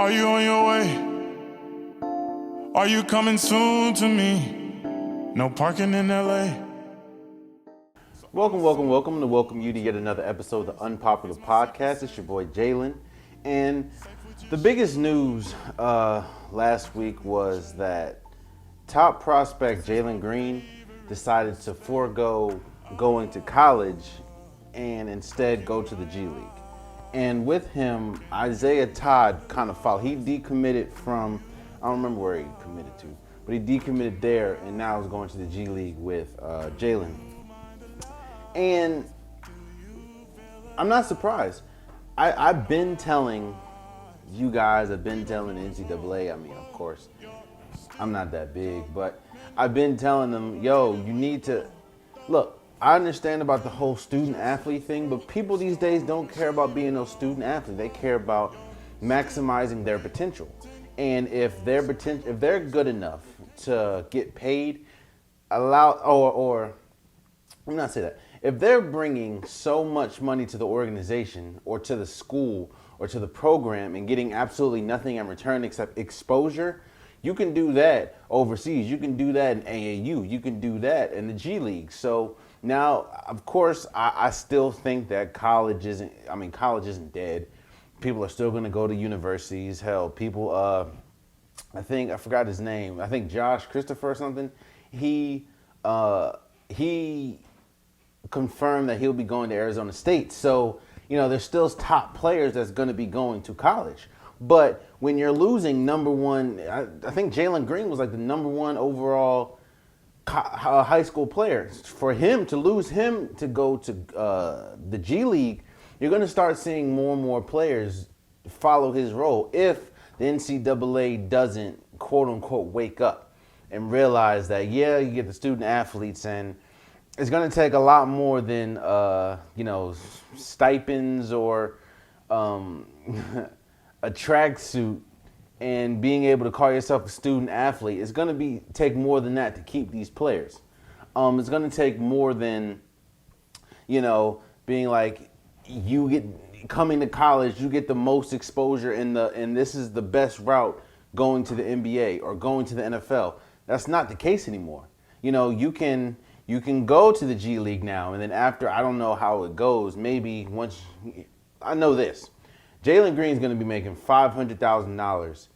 Are you on your way? Are you coming soon to me? No parking in LA. Welcome to welcome you to yet another episode of the Unpopular Podcast. It's your boy Jalen. And the biggest news last week was that top prospect Jalen Green decided to forego going to college and instead go to the G League. And with him, Isaiah Todd kind of followed. He decommitted from, I don't remember where he committed to, but he decommitted there and now is going to the G League with Jalen. And I'm not surprised. I've been telling you guys, I've been telling the NCAA, I mean, of course, I'm not that big, but I've been telling them, yo, you need to, look, I understand about the whole student-athlete thing, but people these days don't care about being no student-athlete. They care about maximizing their potential. And if they're good enough to get paid, or let me not say that. If they're bringing so much money to the organization or to the school or to the program and getting absolutely nothing in return except exposure, you can do that overseas. You can do that in AAU. You can do that in the G League. So now, of course, I still think that college isn't dead. People are still going to go to universities. Hell, people, I forgot his name. I think Josh Christopher or something. He confirmed that he'll be going to Arizona State. So, there's still top players that's going to be going to college. But when you're losing number one, I think Jalen Green was like the number one overall high school player. For him to lose him to go to the G League, you're going to start seeing more and more players follow his role if the NCAA doesn't, quote unquote, wake up and realize that, yeah, you get the student athletes and it's going to take a lot more than, stipends or a tracksuit and being able to call yourself a student athlete. It's going to take more than that to keep these players. It's going to take more than, being like coming to college, you get the most exposure and this is the best route going to the NBA or going to the NFL. That's not the case anymore. You can go to the G League now, and then after, I don't know how it goes, maybe once, I know this. Jalen Green is going to be making $500,000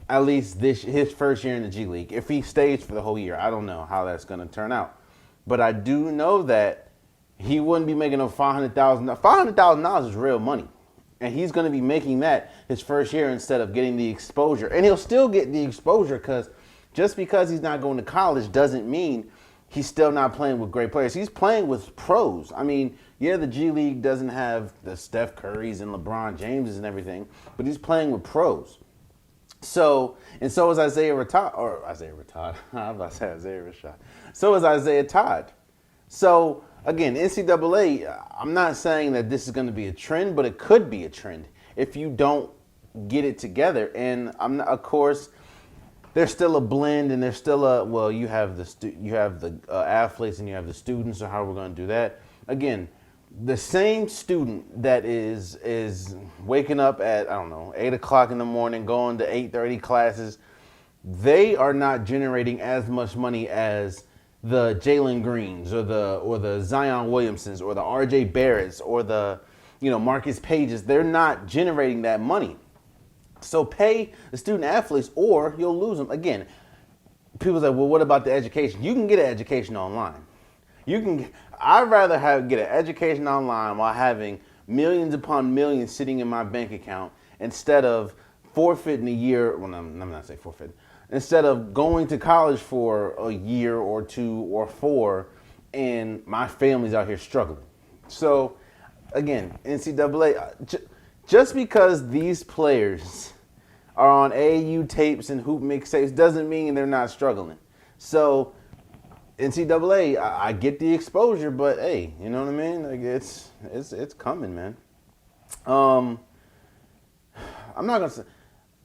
at least his first year in the G League. If he stays for the whole year, I don't know how that's going to turn out. But I do know that he wouldn't be making no $500,000. $500,000 is real money. And he's going to be making that his first year instead of getting the exposure. And he'll still get the exposure because just because he's not going to college doesn't mean he's still not playing with great players. He's playing with pros. I mean, yeah, the G League doesn't have the Steph Currys and LeBron Jameses and everything, but he's playing with pros. So is Isaiah Rashad. I'm about to say Isaiah Rashad. So is Isaiah Todd. So, again, NCAA, I'm not saying that this is going to be a trend, but it could be a trend if you don't get it together. And, of course, there's still a blend, and there's still you have the athletes and you have the students, or how we're going to do that. Again, the same student that is waking up at, 8 o'clock in the morning, going to 8:30 classes, they are not generating as much money as the Jalen Greens or the Zion Williamsons or the RJ Barretts or the Marcus Pages. They're not generating that money. So pay the student athletes or you'll lose them. Again, people say, well, what about the education? You can get an education online. I'd rather get an education online while having millions upon millions sitting in my bank account instead of forfeiting a year. Well, I'm not saying forfeiting. Instead of going to college for a year or two or four and my family's out here struggling. So, again, NCAA, just because these players are on AAU tapes and hoop mixtapes doesn't mean they're not struggling. So, NCAA, I get the exposure, but hey, you know what I mean? Like it's coming, man. I'm not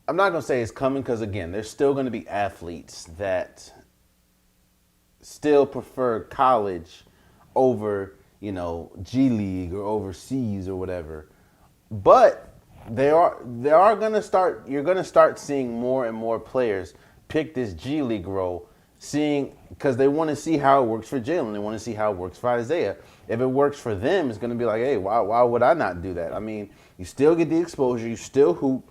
gonna say it's coming because again, there's still gonna be athletes that still prefer college over G League or overseas or whatever. But You're gonna start seeing more and more players pick this G League role, because they want to see how it works for Jalen. They want to see how it works for Isaiah. If it works for them, it's gonna be like, hey, why would I not do that? I mean, you still get the exposure, you still hoop,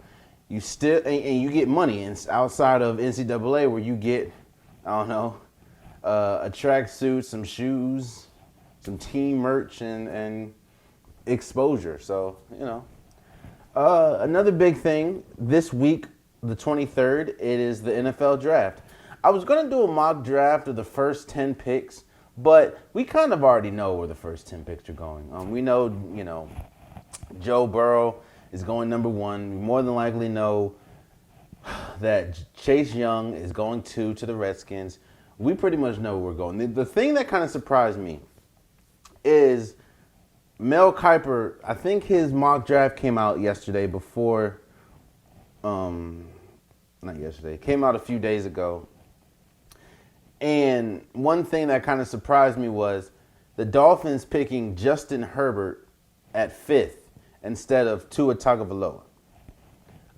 and you get money. And outside of NCAA, where you get, I don't know, a tracksuit, some shoes, some team merch, and exposure. So, another big thing this week, the 23rd, it is the NFL draft. I was going to do a mock draft of the first 10 picks, but we kind of already know where the first 10 picks are going. We know, Joe Burrow is going number 1. We more than likely know that Chase Young is going to the Redskins. We pretty much know where we're going. The thing that kind of surprised me is Mel Kiper. I think his mock draft came out yesterday before, not yesterday. It came out a few days ago. And one thing that kind of surprised me was the Dolphins picking Justin Herbert at 5th instead of Tua Tagovailoa.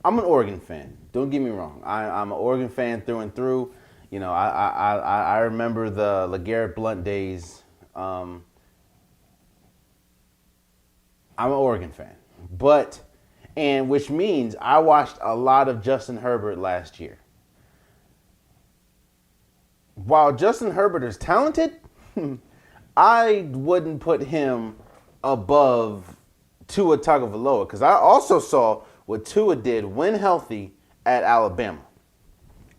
I'm an Oregon fan. Don't get me wrong. I'm an Oregon fan through and through. I remember the LeGarrette Blount days. I'm an Oregon fan, which means I watched a lot of Justin Herbert last year. While Justin Herbert is talented, I wouldn't put him above Tua Tagovailoa, because I also saw what Tua did when healthy at Alabama.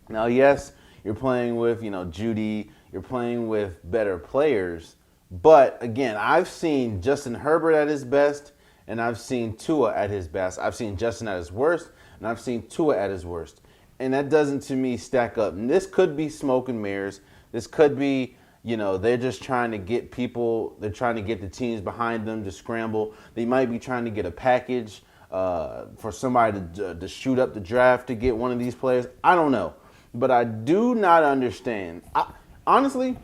Now, yes, you're playing with, Judy, you're playing with better players, but again, I've seen Justin Herbert at his best, and I've seen Tua at his best. I've seen Justin at his worst, and I've seen Tua at his worst. And that doesn't, to me, stack up. And this could be smoke and mirrors. This could be, they're just trying to get people, they're trying to get the teams behind them to scramble. They might be trying to get a package for somebody to shoot up the draft to get one of these players. I don't know. But I do not understand. Honestly,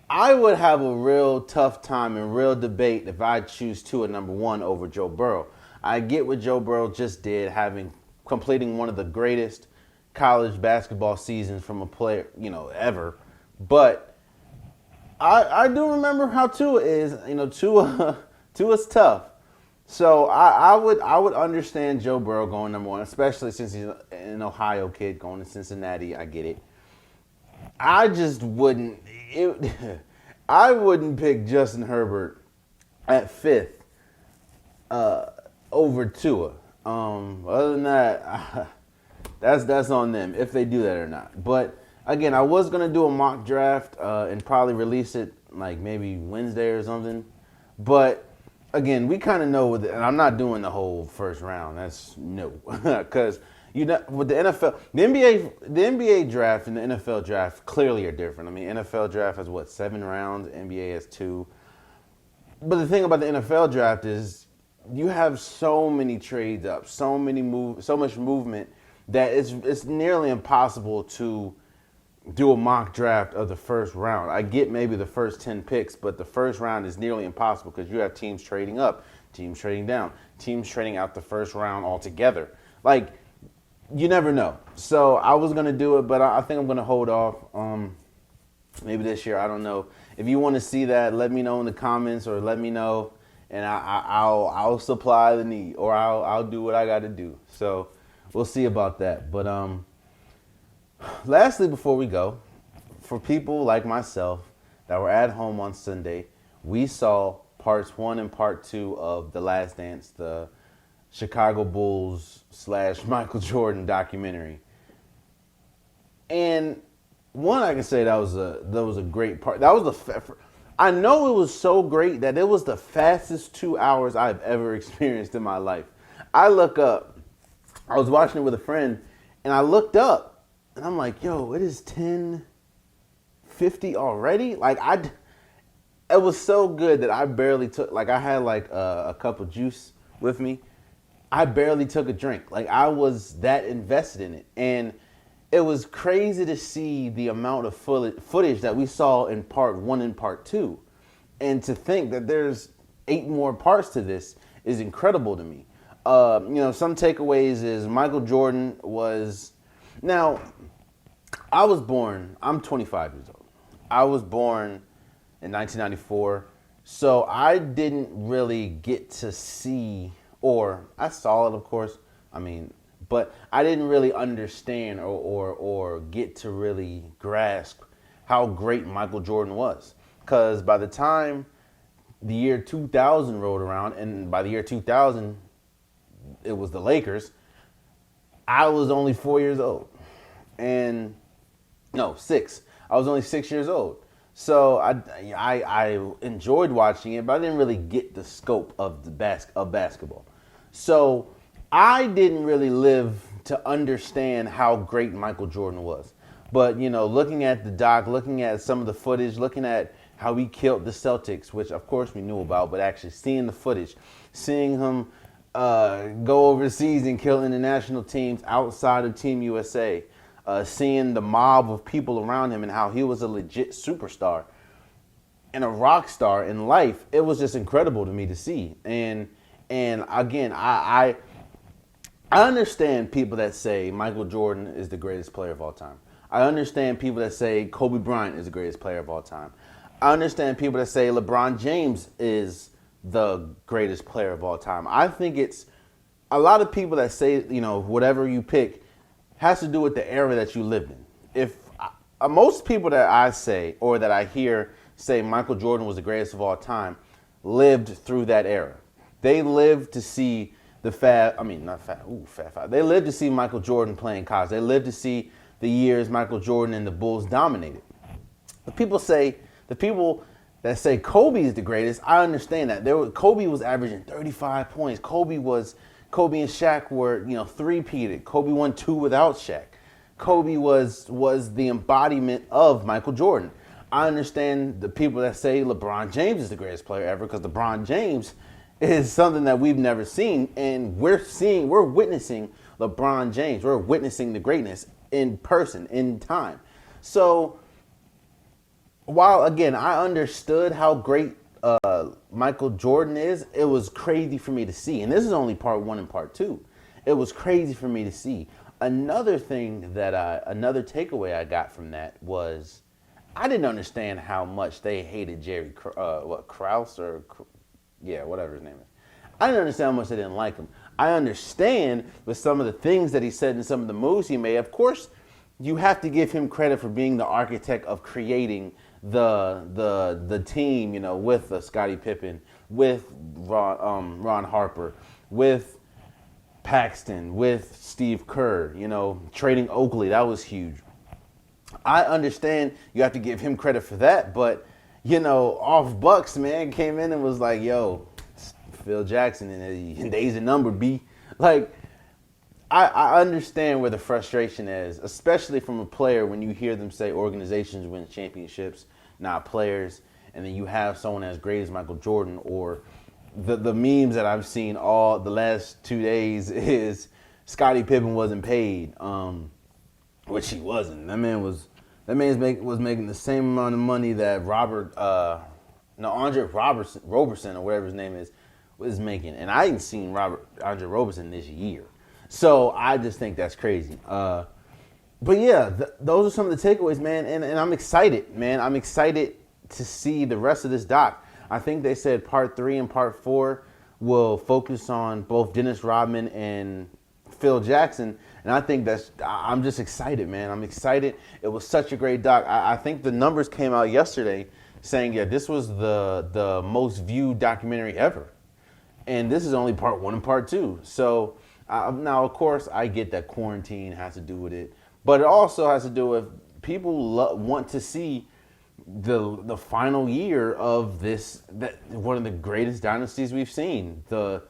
I would have a real tough time and real debate if I choose Tua number 1 over Joe Burrow. I get what Joe Burrow just did, completing one of the greatest college basketball seasons from a player, ever. But I do remember how Tua is. Tua's tough. So I would understand Joe Burrow going number 1, especially since he's an Ohio kid going to Cincinnati. I get it. I just wouldn't. I wouldn't pick Justin Herbert at 5th over Tua. Other than that, that's on them if they do that or not. But again, I was gonna do a mock draft and probably release it like maybe Wednesday or something. But again, we kind of know and I'm not doing the whole first round. That's no, because with the NFL, the NBA draft and the NFL draft clearly are different. I mean, NFL draft has 7 rounds, NBA has 2. But the thing about the NFL draft is you have so many trades up, so much movement that it's nearly impossible to do a mock draft of the first round. I get maybe the first 10 picks, but the first round is nearly impossible because you have teams trading up, teams trading down, teams trading out the first round altogether. Like, you never know. So I was going to do it, but I think I'm going to hold off. Maybe this year, I don't know. If you want to see that, let me know in the comments or let me know, and I'll supply the need, or I'll do what I got to do. So we'll see about that. But lastly, before we go, for people like myself that were at home on Sunday, we saw parts 1 and part 2 of The Last Dance, the Chicago Bulls / Michael Jordan documentary. And one, I can say that was a great part. That was I know it was so great that it was the fastest 2 hours I've ever experienced in my life. I look up, I was watching it with a friend, and I looked up, and I'm like, yo, it is 10:50 already? Like, it was so good that I barely took, like, I had like a cup of juice with me. I barely took a drink. Like, I was that invested in it. And it was crazy to see the amount of footage that we saw in part 1 and part 2. And to think that there's 8 more parts to this. is incredible to me. Some takeaways is Michael Jordan was, now, I'm 25 years old. I was born in 1994, so I didn't really get to see, or I saw it, of course, but I didn't really understand or get to really grasp how great Michael Jordan was. Because by the time the year 2000 rolled around, and by the year 2000, it was the Lakers, I was only 4 years old. No, 6. I was only 6 years old. So I enjoyed watching it, but I didn't really get the scope of basketball. So I didn't really live to understand how great Michael Jordan was. But, looking at the doc, looking at some of the footage, looking at how he killed the Celtics, which of course we knew about, but actually seeing the footage, seeing him go overseas and kill international teams outside of Team USA, seeing the mob of people around him and how he was a legit superstar and a rock star in life, it was just incredible to me to see. And again, I understand people that say Michael Jordan is the greatest player of all time. I understand people that say Kobe Bryant is the greatest player of all time. I understand people that say LeBron James is the greatest player of all time. I think it's a lot of people that say, whatever you pick has to do with the era that you lived in. If most people that I say or that I hear say Michael Jordan was the greatest of all time lived through that era. They lived to see They lived to see Michael Jordan playing college. They lived to see the years Michael Jordan and the Bulls dominated. The people that say Kobe is the greatest, I understand that. Kobe was averaging 35 points. Kobe and Shaq were, three-peated. Kobe won 2 without Shaq. Kobe was the embodiment of Michael Jordan. I understand the people that say LeBron James is the greatest player ever, because LeBron James is something that we've never seen, and we're witnessing LeBron James. We're witnessing the greatness in person, in time. So while, again, I understood how great Michael Jordan is, it was crazy for me to see. And this is only part 1 and part 2. It was crazy for me to see. Another takeaway I got from that was I didn't understand how much they hated Jerry Krause, whatever his name is. I didn't understand how much they didn't like him. I understand with some of the things that he said and some of the moves he made. Of course, you have to give him credit for being the architect of creating the team, with Scottie Pippen, with Ron Harper, with Paxton, with Steve Kerr, trading Oakley. That was huge. I understand you have to give him credit for that, but off Bucks, man, came in and was like, yo, Phil Jackson and days of number, B. Like, I understand where the frustration is, especially from a player when you hear them say organizations win championships, not players, and then you have someone as great as Michael Jordan, or the memes that I've seen all the last 2 days is Scottie Pippen wasn't paid, which he wasn't. That man was making the same amount of money that Andre Roberson, or whatever his name is, was making. And I ain't seen Andre Roberson this year. So I just think that's crazy. But yeah, those are some of the takeaways, man. And I'm excited, man. I'm excited to see the rest of this doc. I think they said part 3 and part 4 will focus on both Dennis Rodman and Phil Jackson. And I think I'm just excited, man. I'm excited. It was such a great doc. I think the numbers came out yesterday saying, this was the most viewed documentary ever. And this is only part 1 and part 2. So now, of course, I get that quarantine has to do with it. But it also has to do with people want to see the final year of one of the greatest dynasties we've seen. The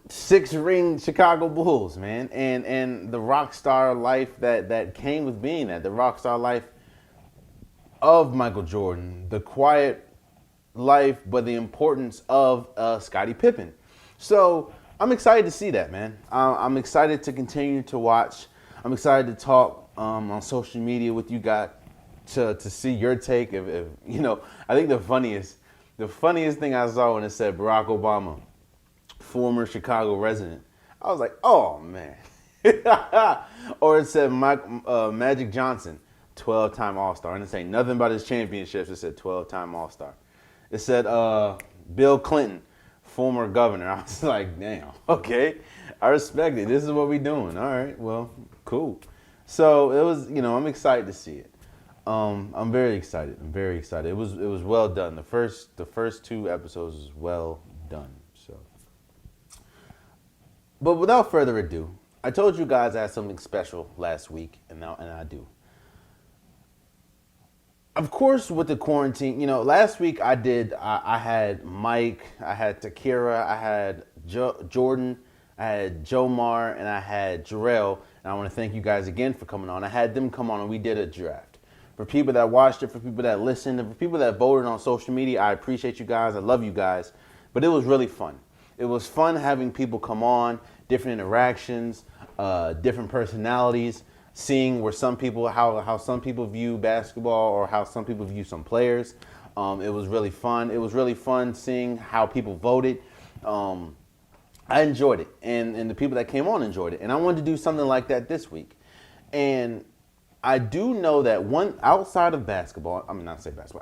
6-ring Chicago Bulls, man. And the rock star life that came with being that. The rock star life of Michael Jordan. The quiet life, but the importance of Scottie Pippen. So I'm excited to see that, man. I'm excited to continue to watch. I'm excited to talk on social media with you guys to see your take. If I think the funniest The funniest thing I saw when it said Barack Obama, former Chicago resident, I was like, oh man. Or it said Magic Johnson, 12-time All-Star. And it ain't nothing about his championships. It said 12-time All-Star. It said Bill Clinton, former governor. I was like, damn, okay. I respect it. This is what we doing. All right, well, cool. So it was, I'm excited to see it. I'm very excited. It was well done. The first 2 episodes was well done. So, but without further ado, I told you guys I had something special last week, and I do. Of course, with the quarantine, last week I had Mike, I had Takira, I had Jordan, I had Jomar, and I had Jarrell. And I want to thank you guys again for coming on. I had them come on, and we did a draft. For people that watched it, for people that listened, and for people that voted on social media, I appreciate you guys. I love you guys. But it was really fun. It was fun having people come on, different interactions, different personalities, seeing where some people, how some people view basketball or how some people view some players. It was really fun. It was really fun seeing how people voted. I enjoyed it, and the people that came on enjoyed it. And I wanted to do something like that this week. And I do know that outside of basketball,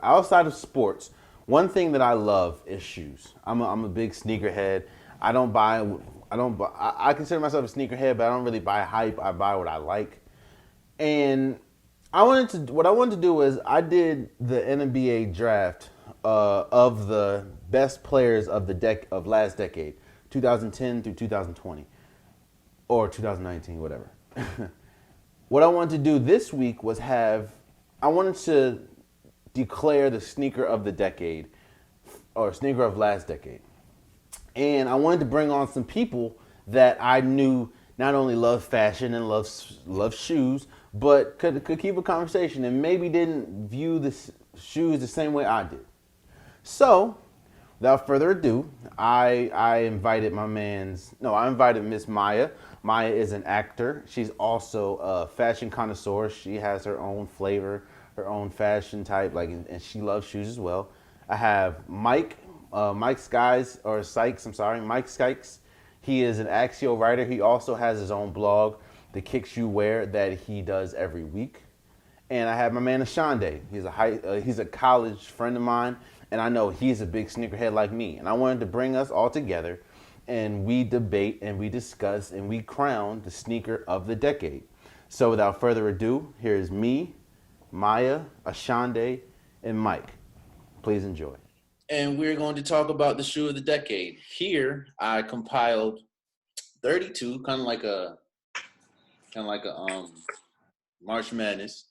outside of sports, one thing that I love is shoes. I'm a big sneakerhead. I consider myself a sneakerhead, but I don't really buy hype. I buy what I like. And what I wanted to do is I did the NBA draft of the best players of of last decade, 2010 through 2020, or 2019, whatever. What I wanted to do this week was I wanted to declare the sneaker of the decade, or sneaker of last decade. And I wanted to bring on some people that I knew not only love fashion and love shoes, but could keep a conversation and maybe didn't view the shoes the same way I did. So, without further ado, I invited Miss Maiya. Maiya is an actor. She's also a fashion connoisseur. She has her own flavor, her own fashion type, and she loves shoes as well. I have Mike Sykes. He is an Axial writer. He also has his own blog, The Kicks You Wear, that he does every week. And I have my man Ashonde. He's a college friend of mine, and I know he's a big sneakerhead like me. And I wanted to bring us all together, and we debate and we discuss and we crown the sneaker of the decade. So without further ado, here is me, Maiya, Ashonde, and Mike. Please enjoy. And we're going to talk about the shoe of the decade. Here, I compiled 32, kind of like a March Madness,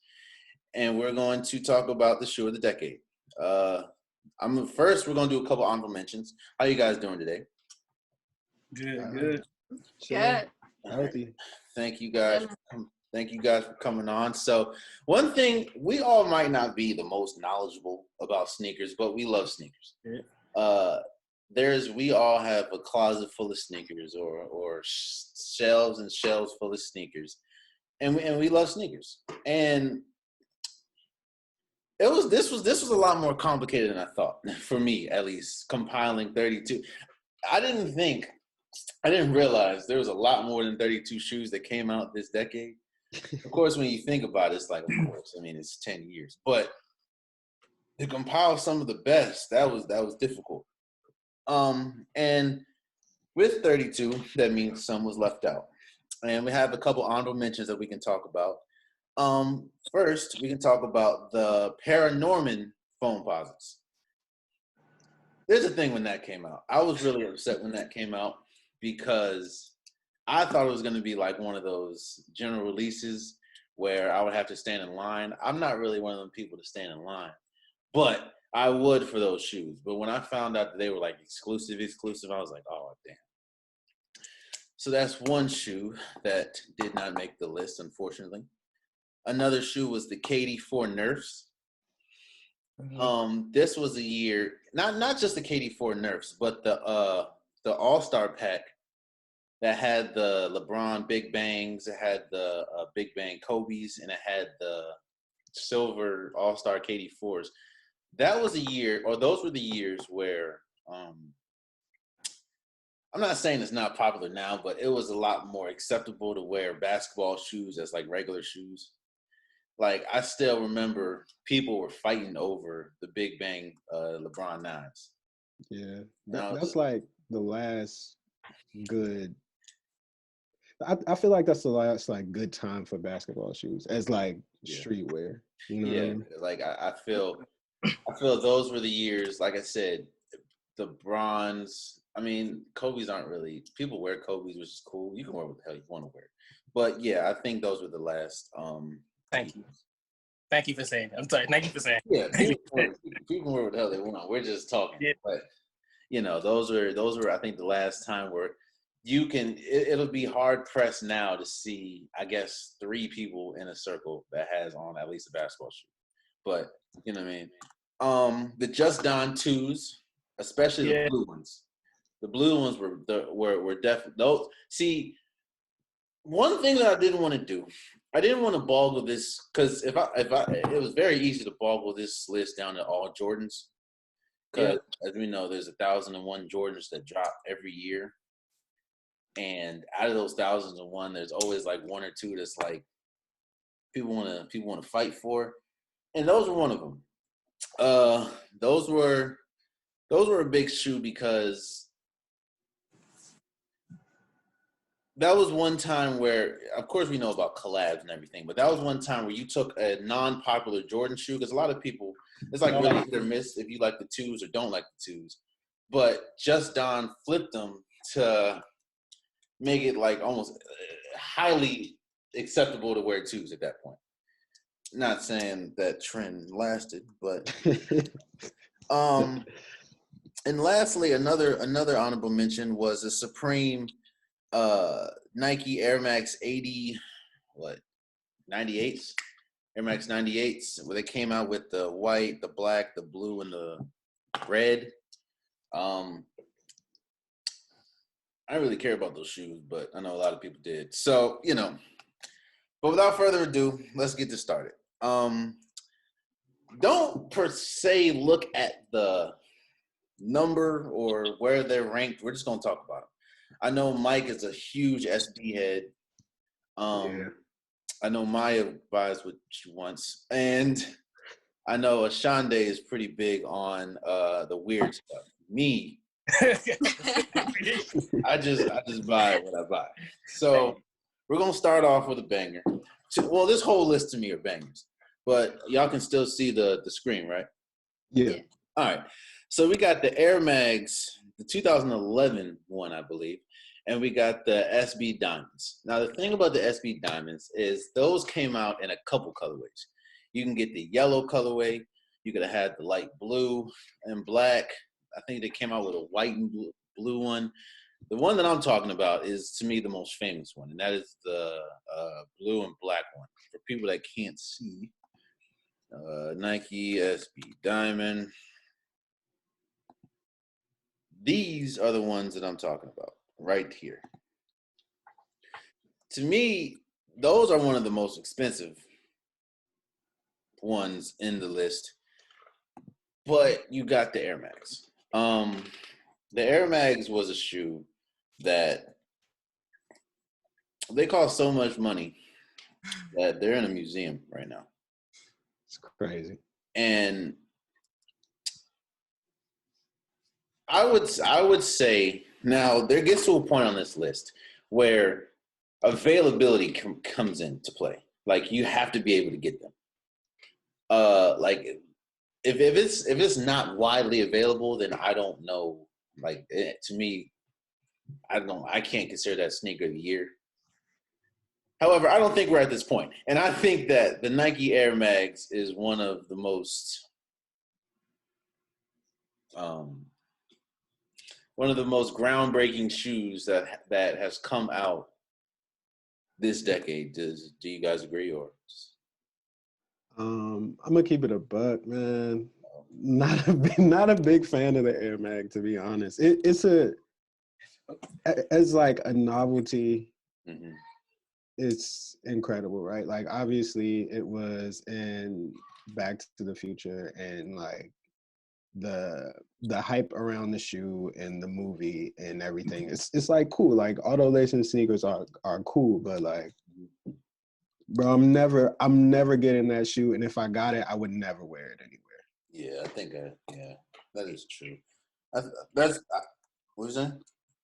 and we're going to talk about the shoe of the decade. First, we're going to do a couple honorable mentions. How you guys doing today? Good. Good. Healthy. Thank you guys. Thank you guys for coming on. So one thing, we all might not be the most knowledgeable about sneakers, but we love sneakers. Yeah. We all have a closet full of sneakers or shelves and shelves full of sneakers. And we love sneakers. And this was a lot more complicated than I thought, for me at least, compiling 32. I didn't realize there was a lot more than 32 shoes that came out this decade. Of course, when you think about it, it's like, of course, I mean, it's 10 years. But to compile some of the best, that was difficult. And with 32, that means some was left out. And we have a couple honorable mentions that we can talk about. First, we can talk about the Paranorman foam posits. There's a thing when that came out. I was really upset when that came out because I thought it was going to be like one of those general releases where I would have to stand in line. I'm not really one of them people to stand in line, but I would for those shoes. But when I found out that they were like exclusive, I was like, oh, damn. So that's one shoe that did not make the list, unfortunately. Another shoe was the KD4 Nerfs. Mm-hmm. This was a year, not just the KD4 Nerfs, but the All-Star pack that had the LeBron Big Bangs, it had the Big Bang Kobe's, and it had the silver All-Star KD4s. that was a year, or those were the years where I'm not saying it's not popular now, but it was a lot more acceptable to wear basketball shoes as like regular shoes. Like I still remember people were fighting over the Big Bang LeBron 9s. Yeah, Now, that's like the last good. I feel like that's the last like good time for basketball shoes as like streetwear. You know what I yeah, mean? like I feel those were the years. Like I said, the bronze. I mean, Kobe's aren't really people wear Kobe's, which is cool. You can wear what the hell you want to wear, but yeah, I think those were the last. Thank you. Thank you for saying. I'm sorry. Thank you for saying. Yeah, people wear what the hell they want. We're just talking, Yeah. but those were I think the last time where you can. It'll be hard pressed now to see, I guess, 3 people in a circle that has on at least a basketball shoe. But you know what I mean. The Just Don 2s, especially the blue ones. The blue ones were definitely those. See, one thing that I didn't want to do, I didn't want to boggle this because if I, it was very easy to boggle this list down to all Jordans. Because as we know, there's 1,001 Jordans that drop every year, and out of those 1,001, there's always like 1 or 2 that's like people want to fight for, and those were one of them. Those were a big shoe because that was one time where, of course, we know about collabs and everything, but that was one time where you took a non-popular Jordan shoe, because a lot of people, it's like really hit or miss if you like the 2s or don't like the 2s. But Just Don flipped them to make it like almost highly acceptable to wear 2s at that point. Not saying that trend lasted, but and lastly, another honorable mention was a Supreme Nike Air Max 98s, Air Max 98s, where they came out with the white, the black, the blue, and the red. I don't really care about those shoes, but I know a lot of people did. So, but without further ado, let's get this started. Don't per se look at the number or where they're ranked. We're just going to talk about them. I know Mike is a huge SB head. I know Maiya buys what she wants, and I know Ashonde is pretty big on the weird stuff. Me, I just buy what I buy. So we're gonna start off with a banger. Well, this whole list to me are bangers, but y'all can still see the screen, right? Yeah. All right. So we got the Air Mags, the 2011 one, I believe. And we got the SB Diamonds. Now, the thing about the SB Diamonds is those came out in a couple colorways. You can get the yellow colorway. You could have had the light blue and black. I think they came out with a white and blue one. The one that I'm talking about is, to me, the most famous one, and that is the blue and black one. For people that can't see, Nike SB Diamond. These are the ones that I'm talking about right here. To me, those are one of the most expensive ones in the list. But you got the Air Max. The Air Mags was a shoe that they cost so much money that they're in a museum right now. It's crazy. And I would say now there gets to a point on this list where availability comes into play. Like you have to be able to get them. Like if it's not widely available, then I don't know. Like to me, I can't consider that sneaker of the year. However, I don't think we're at this point, and I think that the Nike Air Mags is one of the most groundbreaking shoes that has come out this decade. Do you guys agree, or? I'm gonna keep it a buck, man. Not a big fan of the Air Mag, to be honest. It's as like a novelty. Mm-hmm. It's incredible, right? Like obviously it was in Back to the Future, and like the hype around the shoe and the movie and everything. It's like cool. Like auto lacing sneakers are cool, but like, bro, I'm never getting that shoe, and if I got it, I would never wear it anywhere. Yeah, I think that is true. That's what was that?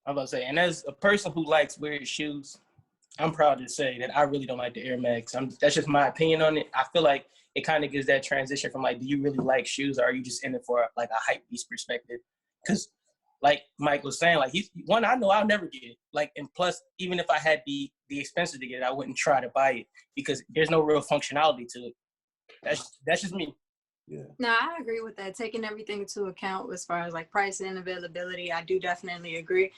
I'm about to say, and as a person who likes weird shoes, I'm proud to say that I really don't like the Air Max. That's just my opinion on it. I feel like it kind of gives that transition from like, do you really like shoes, or are you just in it for like a hype beast perspective? Because like Mike was saying, like he's one, I know I'll never get it. Like, and plus, even if I had the expenses to get it, I wouldn't try to buy it because there's no real functionality to it. That's just me. Yeah. No, I agree with that. Taking everything into account as far as like price and availability, I do definitely agree.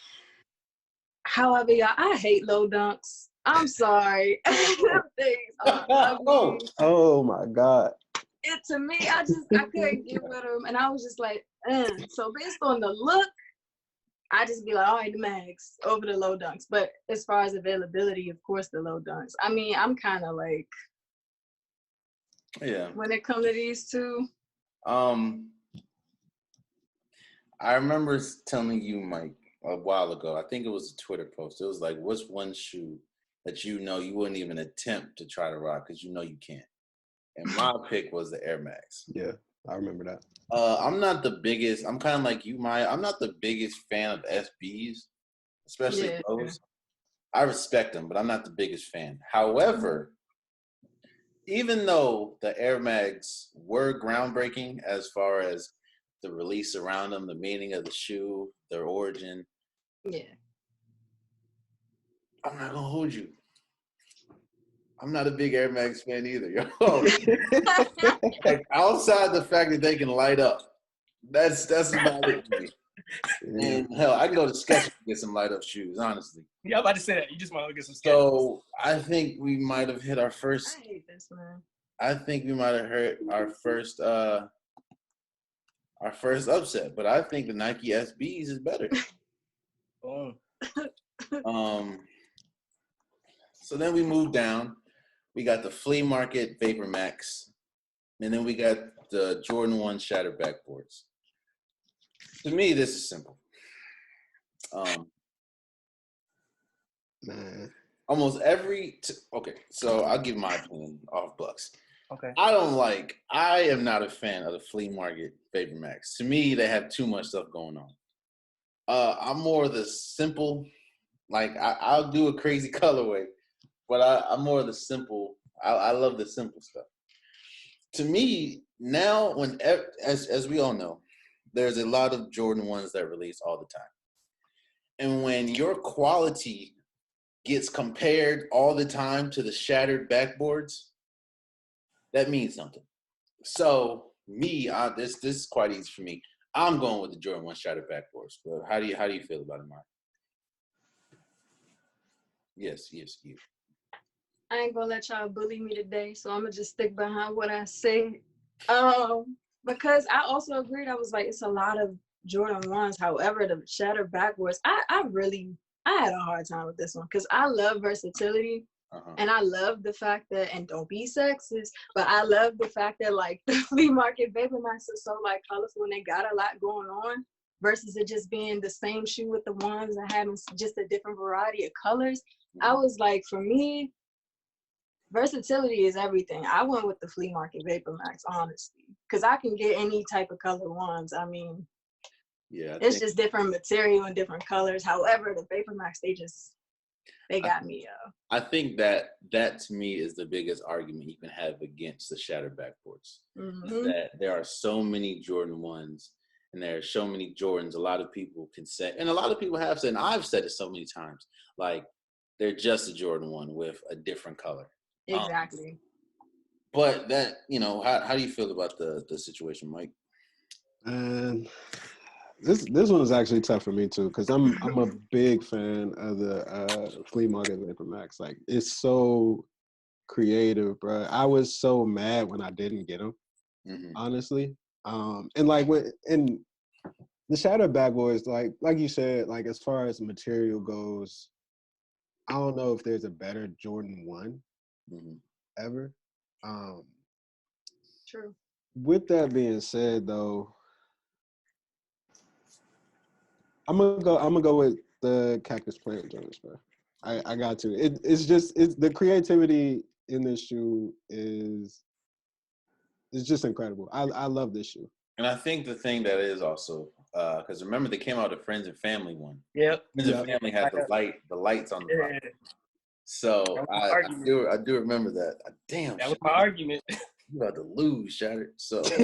However, y'all, I hate low dunks. I'm sorry. Them things are ugly. Oh my God. To me, I couldn't get with them, and I was just like, So based on the look, I just be like, all right, the mags over the low dunks. But as far as availability, of course, the low dunks. I mean, I'm kind of like, when it comes to these two. I remember telling you, Mike, a while ago, I think it was a Twitter post. It was like, what's one shoe that you wouldn't even attempt to try to rock because you know you can't? And my pick was the Air Max. Yeah, I remember that. I'm not the biggest. I'm kind of like you, Maya. I'm not the biggest fan of SBs, especially those. I respect them, but I'm not the biggest fan. However, even though the Air Mags were groundbreaking as far as the release around them, the meaning of the shoe, their origin. Yeah. I'm not gonna hold you. I'm not a big Air Max fan either, yo. Like outside the fact that they can light up, that's about it for me. And hell, I can go to Skechers and get some light up shoes, honestly. Yeah, I'm about to say that. You just want to get some Skechers. So I think we might have hit our first. I hate this, man. I think we might have hit our first upset, but I think the Nike SBs is better. Boom. So then we moved down. We got the Flea Market Vapor Max, and then we got the Jordan 1 Shattered Backboards. To me, this is simple. Almost every okay, so I'll give my opinion off Bucks. Okay. I am not a fan of the Flea Market Vapor Max. To me, they have too much stuff going on. I'm more of the simple, like I'll do a crazy colorway, but I'm more of the simple. I love the simple stuff. To me, now as we all know, there's a lot of Jordan 1s that release all the time. And when your quality gets compared all the time to the shattered backboards, that means something. So me, this is quite easy for me. I'm going with the Jordan 1 shattered backboards. But how do you feel about it, Mark? Yes, you. I ain't gonna let y'all bully me today, so I'm gonna just stick behind what I say. Because I also agreed. I was like, it's a lot of Jordan 1s. However, the shattered backwards, I had a hard time with this one because I love versatility. And I love the fact that, and don't be sexist, but I love the fact that like the Flea Market Vapor Max is so like colorful and they got a lot going on versus it just being the same shoe with the ones and having just a different variety of colors. I was like, for me, versatility is everything. I went with the Flea Market Vapor Max, honestly, because I can get any type of color ones. I mean, it's just different material and different colors. However, the Vapor Max, they got me. I think that to me is the biggest argument you can have against the shattered backboards. Is that there are so many Jordan 1s and there are so many Jordans. A lot of people can say, and a lot of people have said, and I've said it so many times, like they're just a Jordan 1 with a different color. Exactly. But that, how do you feel about the situation, Mike? This one is actually tough for me too, because I'm a big fan of the Flea Market Vapor Max. Like, it's so creative, bro. I was so mad when I didn't get them, honestly. And like in the Shattered Backboards, like you said, like as far as material goes, I don't know if there's a better Jordan 1 ever. True. With that being said, though, I'm gonna go with the Cactus Plant Jones, bro. I got to. It's the creativity in this shoe is just incredible. I love this shoe. And I think the thing that is also because remember they came out with Friends and Family one. Yep. Friends and Family had the lights on the front. Yeah. So That was I do remember that. Damn, That was my argument. you about to lose, Shattered. So how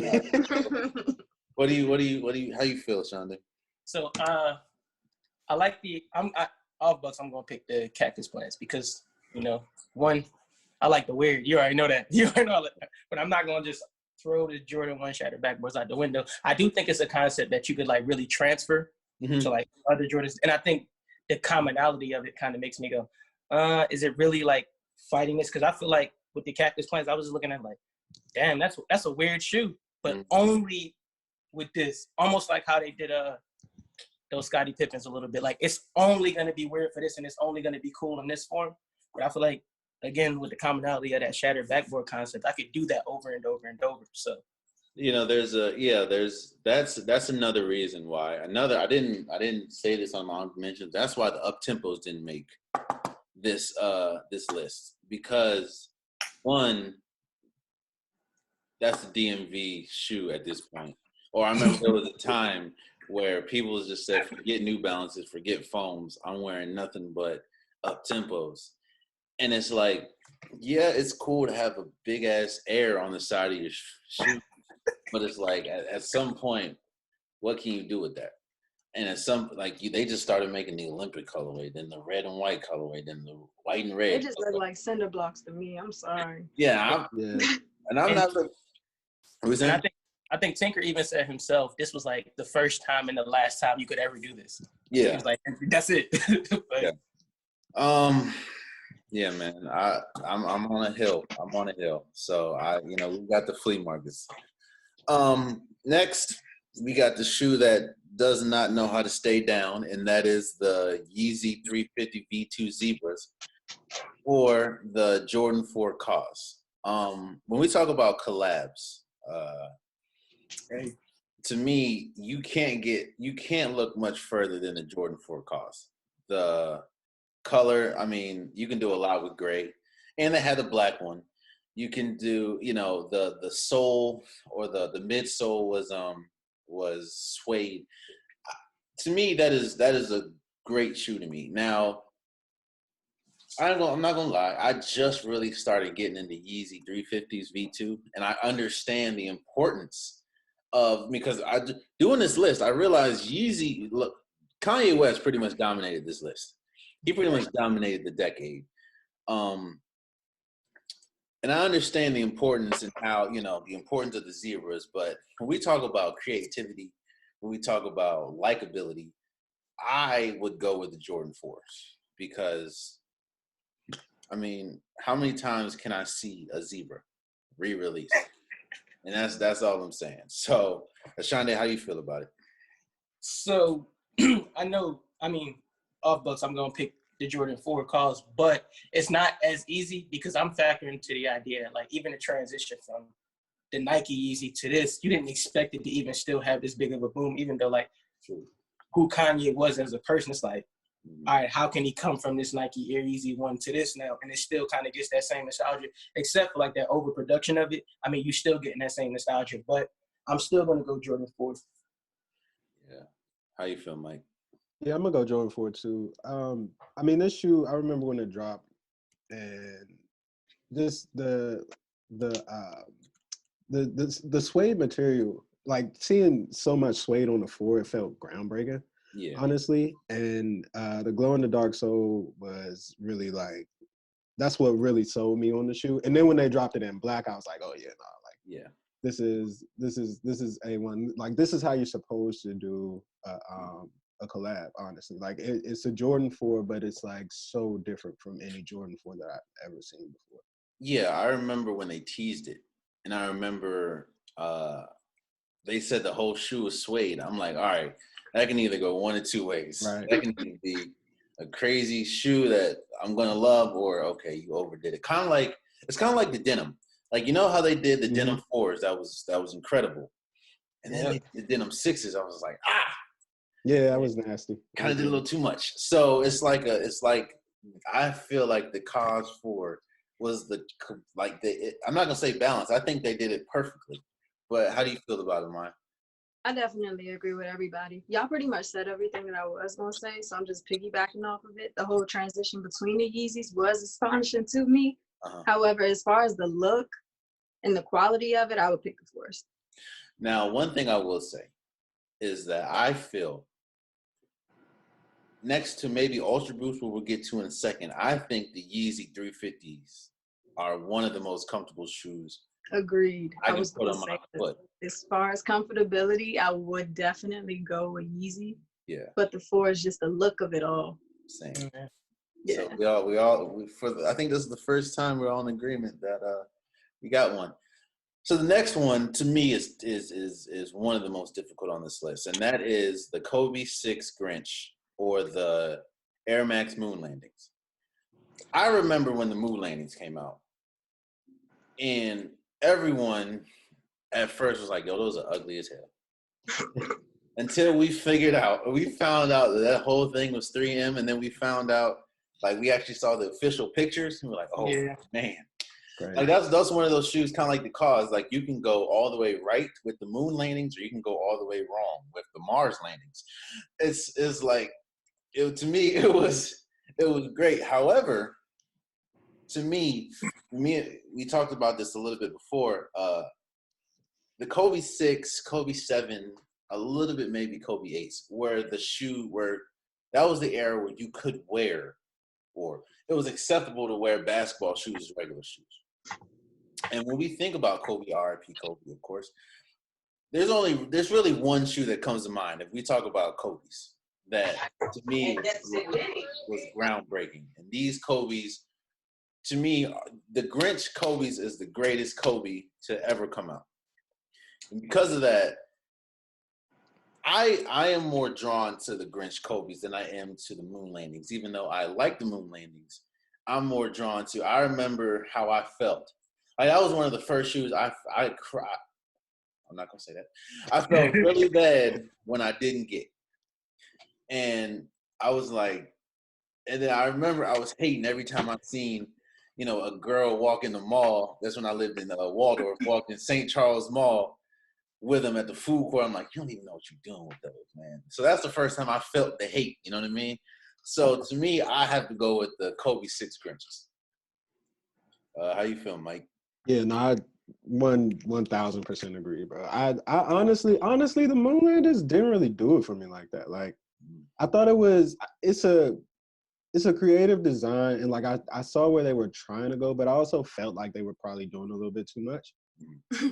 you feel, Ashonde? So I like off Bucks. I'm gonna pick the Cactus Plants because one, I like the weird. You already know that. You already know that. But I'm not gonna just throw the Jordan 1 shattered backboards out the window. I do think it's a concept that you could like really transfer to like other Jordans, and I think the commonality of it kind of makes me go, is it really like fighting this? Because I feel like with the Cactus Plants, I was just looking at like, damn, that's a weird shoe, but only with this, almost like how they did those Scottie Pippins a little bit. Like it's only gonna be weird for this, and it's only gonna be cool in this form. But I feel like again with the commonality of that shattered backboard concept, I could do that over and over and over. So that's another reason why. I didn't say this on my honorable mentions. That's why the up tempos didn't make this list, because one, that's a DMV shoe at this point. Or I remember there was a time where people just said, forget New Balances, forget foams. I'm wearing nothing but up tempos. And it's like, yeah, it's cool to have a big ass air on the side of your shoe, but it's like at some point, what can you do with that? And at some they just started making the Olympic colorway, then the red and white colorway, then the white and red. They just look like cinder blocks to me. I'm sorry. Yeah, I'm not. I think Tinker even said himself, this was like the first time and the last time you could ever do this. Yeah, he was like, that's it. But, yeah, man. I'm on a hill. I'm on a hill. So we got the flea markets. Next, we got the shoe that does not know how to stay down, and that is the Yeezy 350 V2 Zebras or the Jordan 4 Cause. When we talk about collabs, to me, you can't look much further than the Jordan 4 Cause. The color, I mean, you can do a lot with gray, and they had the black one. You can do, the sole or the midsole was suede. To me, that is a great shoe to me. Now, I'm not gonna lie. I just really started getting into Yeezy 350s V2, and I understand the importance of, because doing this list, I realized Yeezy. Look, Kanye West pretty much dominated this list. He pretty much dominated the decade. And I understand the importance and how, the importance of the Zebras, but when we talk about creativity, when we talk about likability, I would go with the Jordan 4s because, I mean, how many times can I see a Zebra re-released? And that's all I'm saying. So, Ashonde, how do you feel about it? So, off Bucks, I'm going to pick the Jordan 4 Cause, but it's not as easy because I'm factoring into the idea, like even the transition from the Nike Yeezy to this, you didn't expect it to even still have this big of a boom, even though like who Kanye was as a person, it's like, all right, how can he come from this Nike Air Yeezy 1 to this now? And it still kind of gets that same nostalgia, except for like that overproduction of it. I mean, you still getting that same nostalgia, but I'm still going to go Jordan 4. Yeah. How you feel, Mike? Yeah, I'm gonna go Jordan 4 too. I mean, this shoe, I remember when it dropped, and just the suede material, like seeing so much suede on the 4, it felt groundbreaking. Yeah, honestly. And the glow in the dark sole was really like, that's what really sold me on the shoe. And then when they dropped it in black, I was like, oh yeah, no, like yeah, this is A1. Like this is how you're supposed to do a collab, honestly. Like it's a Jordan 4, but it's like so different from any Jordan 4 that I've ever seen before. Yeah, I remember when they teased it, and I remember they said the whole shoe was suede. I'm like, all right, that can either go one of two ways. Right. That can either be a crazy shoe that I'm gonna love, or okay, you overdid it. It's kind of like the denim. Like, you know how they did the denim 4s? That was incredible. And then the denim 6s, I was like, Yeah, that was nasty. Kind of did a little too much. So it's like I feel like the cause for was I'm not gonna say balance. I think they did it perfectly. But how do you feel about it, Maya? I definitely agree with everybody. Y'all pretty much said everything that I was gonna say, so I'm just piggybacking off of it. The whole transition between the Yeezys was astonishing to me. However, as far as the look and the quality of it, I would pick the Force. Now, one thing I will say is that I feel next to maybe Ultra Boost, what we'll get to in a second, I think the Yeezy 350s are one of the most comfortable shoes. Agreed. I was can put gonna on say my foot. As far as comfortability, I would definitely go with Yeezy. Yeah. But the Force, just the look of it all. Same. Mm-hmm. Yeah. So I think this is the first time we're all in agreement that we got one. So the next one to me is one of the most difficult on this list, and that is the Kobe 6 Grinch or the Air Max Moon Landings. I remember when the Moon Landings came out, and everyone at first was like, "Yo, those are ugly as hell." Until we found out that whole thing was 3M, and then we found out, like, we actually saw the official pictures, and we're like, "Oh man." Great. Like that's one of those shoes, kind of like the cause. Like you can go all the way right with the moon landings, or you can go all the way wrong with the Mars landings. It's like to me it was great. However, to me, we talked about this a little bit before. The Kobe 6, Kobe 7, a little bit maybe Kobe 8s, where that was the era where you could wear, or it was acceptable to wear basketball shoes as regular shoes. And when we think about Kobe, RIP Kobe, of course, there's really one shoe that comes to mind if we talk about Kobe's that to me was groundbreaking. And these Kobe's, to me, the Grinch Kobe's is the greatest Kobe to ever come out. And because of that, I am more drawn to the Grinch Kobe's than I am to the moon landings. Even though I like the moon landings, I'm more drawn to. I remember how I felt. That was one of the first shoes I cried. I'm not gonna say that. I felt really bad when I didn't get, and I was like, and then I remember I was hating every time I seen, a girl walk in the mall. That's when I lived in Waldorf. Walked in St. Charles Mall with them at the food court. I'm like, you don't even know what you're doing with those, man. So that's the first time I felt the hate. You know what I mean? So to me, I have to go with the Kobe 6 Grinches. How you feel, Mike? Yeah, no, I 1,000% agree, bro. I honestly, the Moonlanders didn't really do it for me like that. Like, I thought it's a creative design, and like I saw where they were trying to go, but I also felt like they were probably doing a little bit too much. It's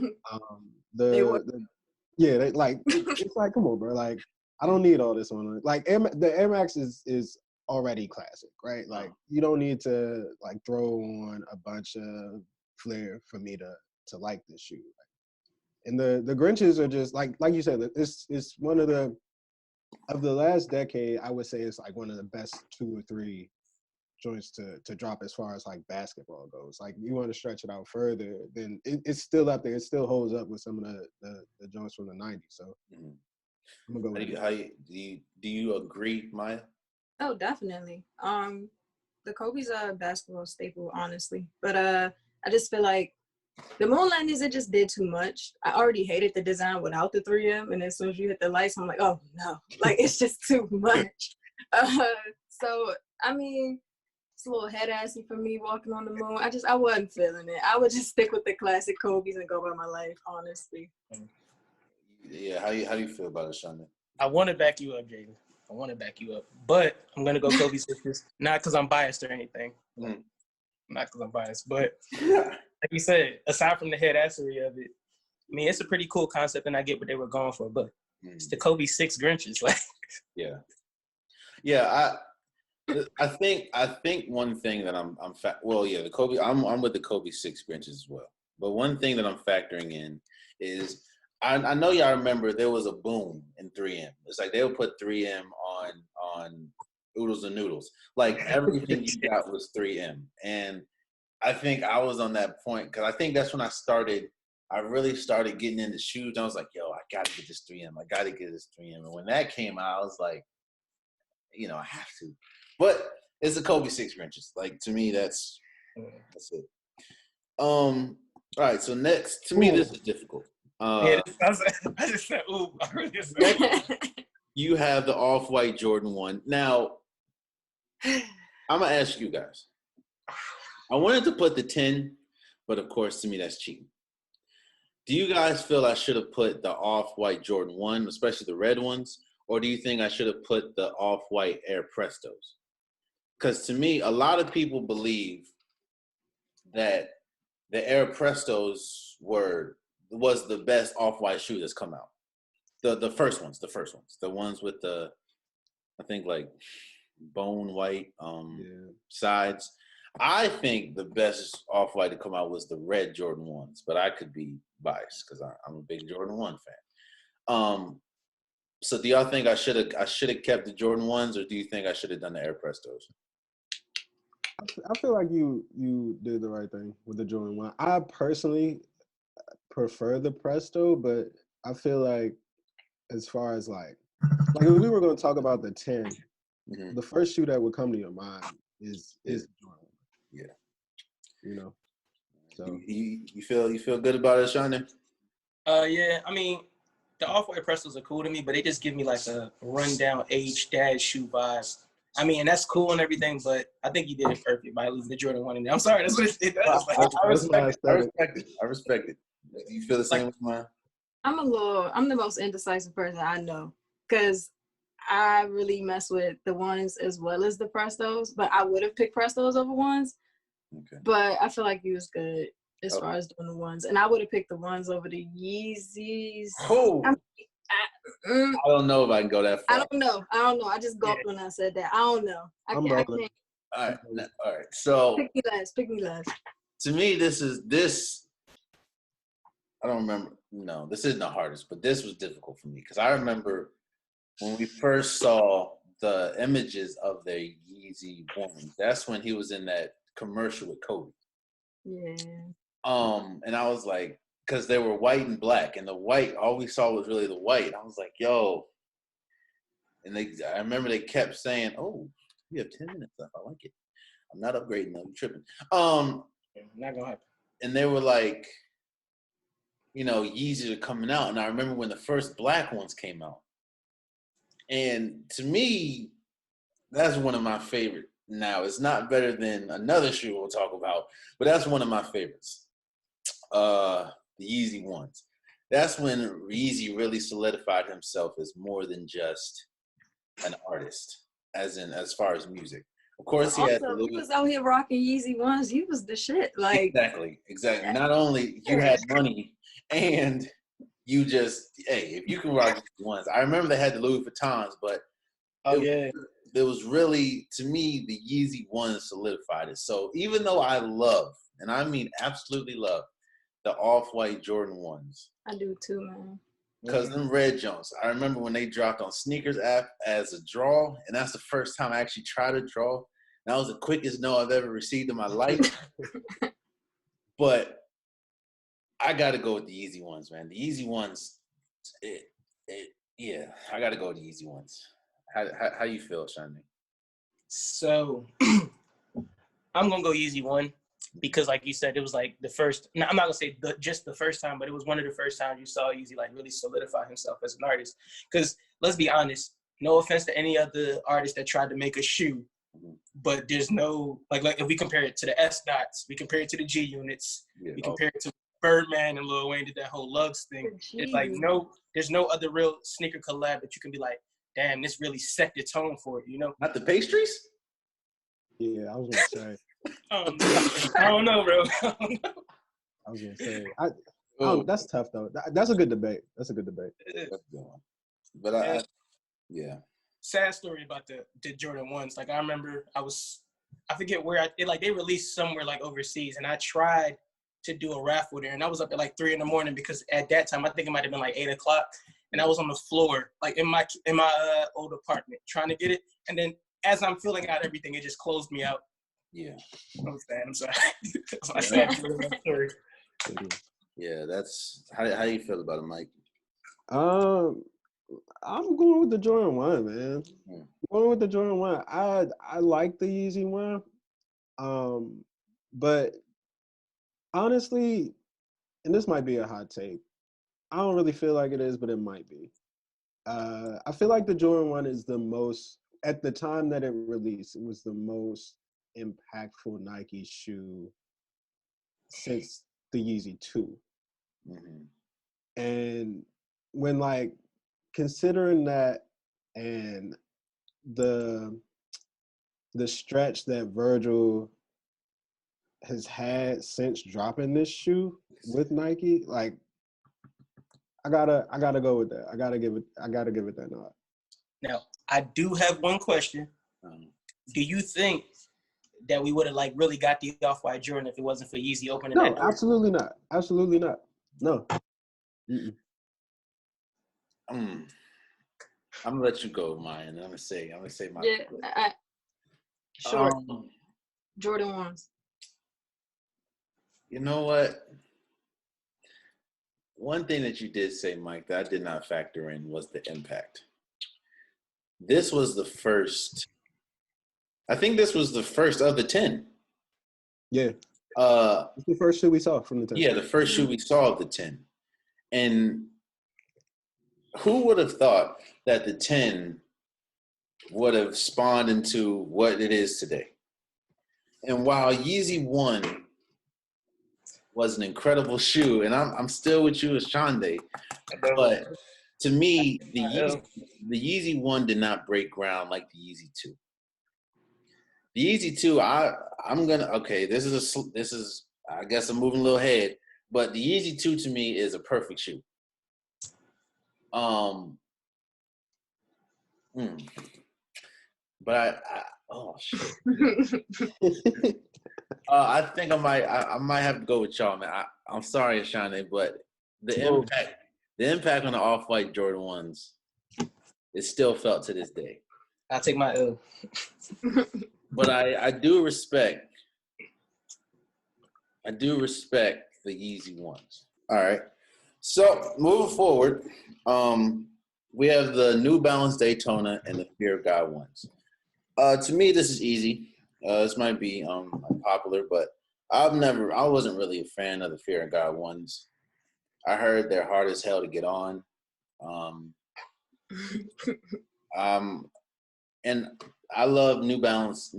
like, come on, bro. Like, I don't need all this on it. Like, the Air Max is already classic, right? Like, you don't need to like throw on a bunch of flair for me to like this shoe. And the Grinches are just like you said, it's one of the last decade, I would say it's like one of the best 2 or 3 joints to drop as far as like basketball goes. Like, you want to stretch it out further, then it's still up there. It still holds up with some of the joints from the 90s. So I'm gonna go with do you agree, Maya? Oh, definitely. The Kobe's are a basketball staple, honestly. But I just feel like the moon landings, it just did too much. I already hated the design without the 3M, and as soon as you hit the lights, I'm like, oh no, like it's just too much. So I mean, it's a little head assy for me walking on the moon. I wasn't feeling it. I would just stick with the classic Kobe's and go by my life, honestly. Yeah, how do you feel about it, Ashonde? I want to back you up, Jalen. I want to back you up, but I'm gonna go Kobe 6, not because I'm biased or anything. Not because I'm biased, but like you said, aside from the head assery of it, I mean, it's a pretty cool concept, and I get what they were going for, but it's the Kobe 6 Grinches, like. Yeah. I think one thing that the Kobe. I'm with the Kobe 6 Grinches as well. But one thing that I'm factoring in is I know y'all remember there was a boom in 3M. It's like they would put 3M on oodles and noodles. Like everything you got was 3M, and I think I was on that point because I think that's when I really started getting into shoes. I was like, yo, I got to get this 3M. I got to get this 3M. And when that came out, I was like, I have to. But it's the Kobe 6 wrenches. Like, to me, that's it. All right, so next, to me, this is difficult. I just said, ooh. I really said, you have the Off-White Jordan 1. Now, I'm going to ask you guys. I wanted to put the 10, but of course, to me, that's cheating. Do you guys feel I should have put the Off-White Jordan 1, especially the red ones, or do you think I should have put the Off-White Air Prestos? Because to me, a lot of people believe that the Air Prestos was the best Off-White shoe that's come out. The first ones, the ones with the, I think, like bone white sides. I think the best Off-White to come out was the red Jordan 1s, but I could be biased because I'm a big Jordan 1 fan. So do y'all think I should have kept the Jordan 1s, or do you think I should have done the Air Prestos? I feel like you did the right thing with the Jordan 1. I personally prefer the Presto, but I feel like as far as like if we were going to talk about the 10, the first shoe that would come to your mind is the Jordan 1. Yeah. So you feel good about it, Ashonde? Yeah, I mean, the Off-White Prestos are cool to me, but they just give me like a rundown age dad shoe vibe. I mean, and that's cool and everything, but I think you did it perfect by leaving the Jordan 1 in there. I'm sorry, that's what it does. Like, I respect it. Do you feel the same with mine? I'm the most indecisive person I know, because I really mess with the ones as well as the Prestos, but I would have picked Prestos over ones. Okay. But I feel like you was good as far as doing the ones, and I would have picked the ones over the Yeezys. Oh. I don't know if I can go that far. I don't know. I just gulped when I said that. I don't know. I can't. All right. So Pick me last. To me, this. I don't remember. No, this isn't the hardest, but this was difficult for me because I remember when we first saw the images of their Yeezy ones. That's when he was in that commercial with Kobe. Yeah. And I was like, because they were white and black, and the white, all we saw was really the white. I was like, yo. And I remember they kept saying, oh, we have 10 minutes left. I like it. I'm not upgrading though. I'm tripping. Not gonna happen. And they were like, Yeezys are coming out. And I remember when the first black ones came out. And to me, that's one of my favorite. Now, it's not better than another shoe we'll talk about, but that's one of my favorites. The Yeezy ones. That's when Yeezy really solidified himself as more than just an artist, as far as music. Of course, he was out here rocking Yeezy ones. He was the shit. Like exactly. Not only you had money, and you just if you can rock Yeezy ones. I remember they had the Louis Vuittons, but it was really, to me, the Yeezy ones solidified it. So even though I love, and I mean absolutely love, the Off-White Jordan 1s. I do too, man. Because them red Jones, I remember when they dropped on Sneakers app as a draw, and that's the first time I actually tried to draw. That was the quickest no I've ever received in my life. But I got to go with the Yeezy ones, man. The Yeezy ones, I got to go with the Yeezy ones. How you feel, Ashonde? So I'm gonna go Yeezy 1 because, like you said, it was like the first. Now, I'm not gonna say just the first time, but it was one of the first times you saw Yeezy like really solidify himself as an artist. Because let's be honest, no offense to any other artist that tried to make a shoe, but there's no like if we compare it to the S dots, we compare it to the G units, we compare it to Birdman and Lil Wayne did that whole Lugs thing. It's like there's no other real sneaker collab that you can be like, damn, this really set the tone for it, Not the pastries? Yeah, I was gonna say. I don't know, bro. I was gonna say. That's tough though. That's a good debate. But sad story about the Jordan 1s. Like I remember I forget where they released somewhere like overseas, and I tried to do a raffle there, and I was up at like 3 a.m. because at that time I think it might have been like 8 o'clock, and I was on the floor like in my old apartment trying to get it, and then as I'm filling out everything, it just closed me out. Yeah, I'm sorry. That's my sad story. Yeah, that's how you feel about it, Mike? I'm going with the Jordan 1, man. Hmm. Going with the Jordan 1. I like the Yeezy 1. But honestly, and this might be a hot take, I don't really feel like it is, but it might be. I feel like the Jordan 1 is the most, at the time that it released, it was the most impactful Nike shoe since the Yeezy 2. Mm-hmm. And when like considering that and the stretch that Virgil has had since dropping this shoe with Nike, like I gotta go with that. I gotta give it that nod. Now, I do have one question. Do you think that we would have like really got the Off-White Jordan if it wasn't for Yeezy opening No, that door? absolutely not. Absolutely not. No. Mm-mm. I'm gonna let you go, Maya, and I'm gonna say my. Yeah, sure. Um, Jordan 1s. you know what? One thing that you did say, Mike, that I did not factor in was the impact. This was the first. I think this was the first of the 10. Yeah. It's the first shoe we saw from the 10. Yeah, the first shoe we saw of the 10. And who would have thought that the 10 would have spawned into what it is today? And while Yeezy 1 was an incredible shoe, and I'm still with you, Ashonde, but to me, the Yeezy 1 did not break ground like the Yeezy 2. The Yeezy 2, this is I guess I'm moving a little ahead, but the Yeezy 2 to me is a perfect shoe. But oh shit. I think I might have to go with y'all, man. I'm sorry, Ashonde, but the impact on the Off-White Jordan 1s is still felt to this day. I'll take my L. But I do respect the Yeezy 1s. All right. So moving forward, we have the New Balance Daytona and the Fear of God 1s. To me, this is easy. This might be unpopular, but I wasn't really a fan of the Fear of God 1s. I heard they're hard as hell to get on. And I love New Balance.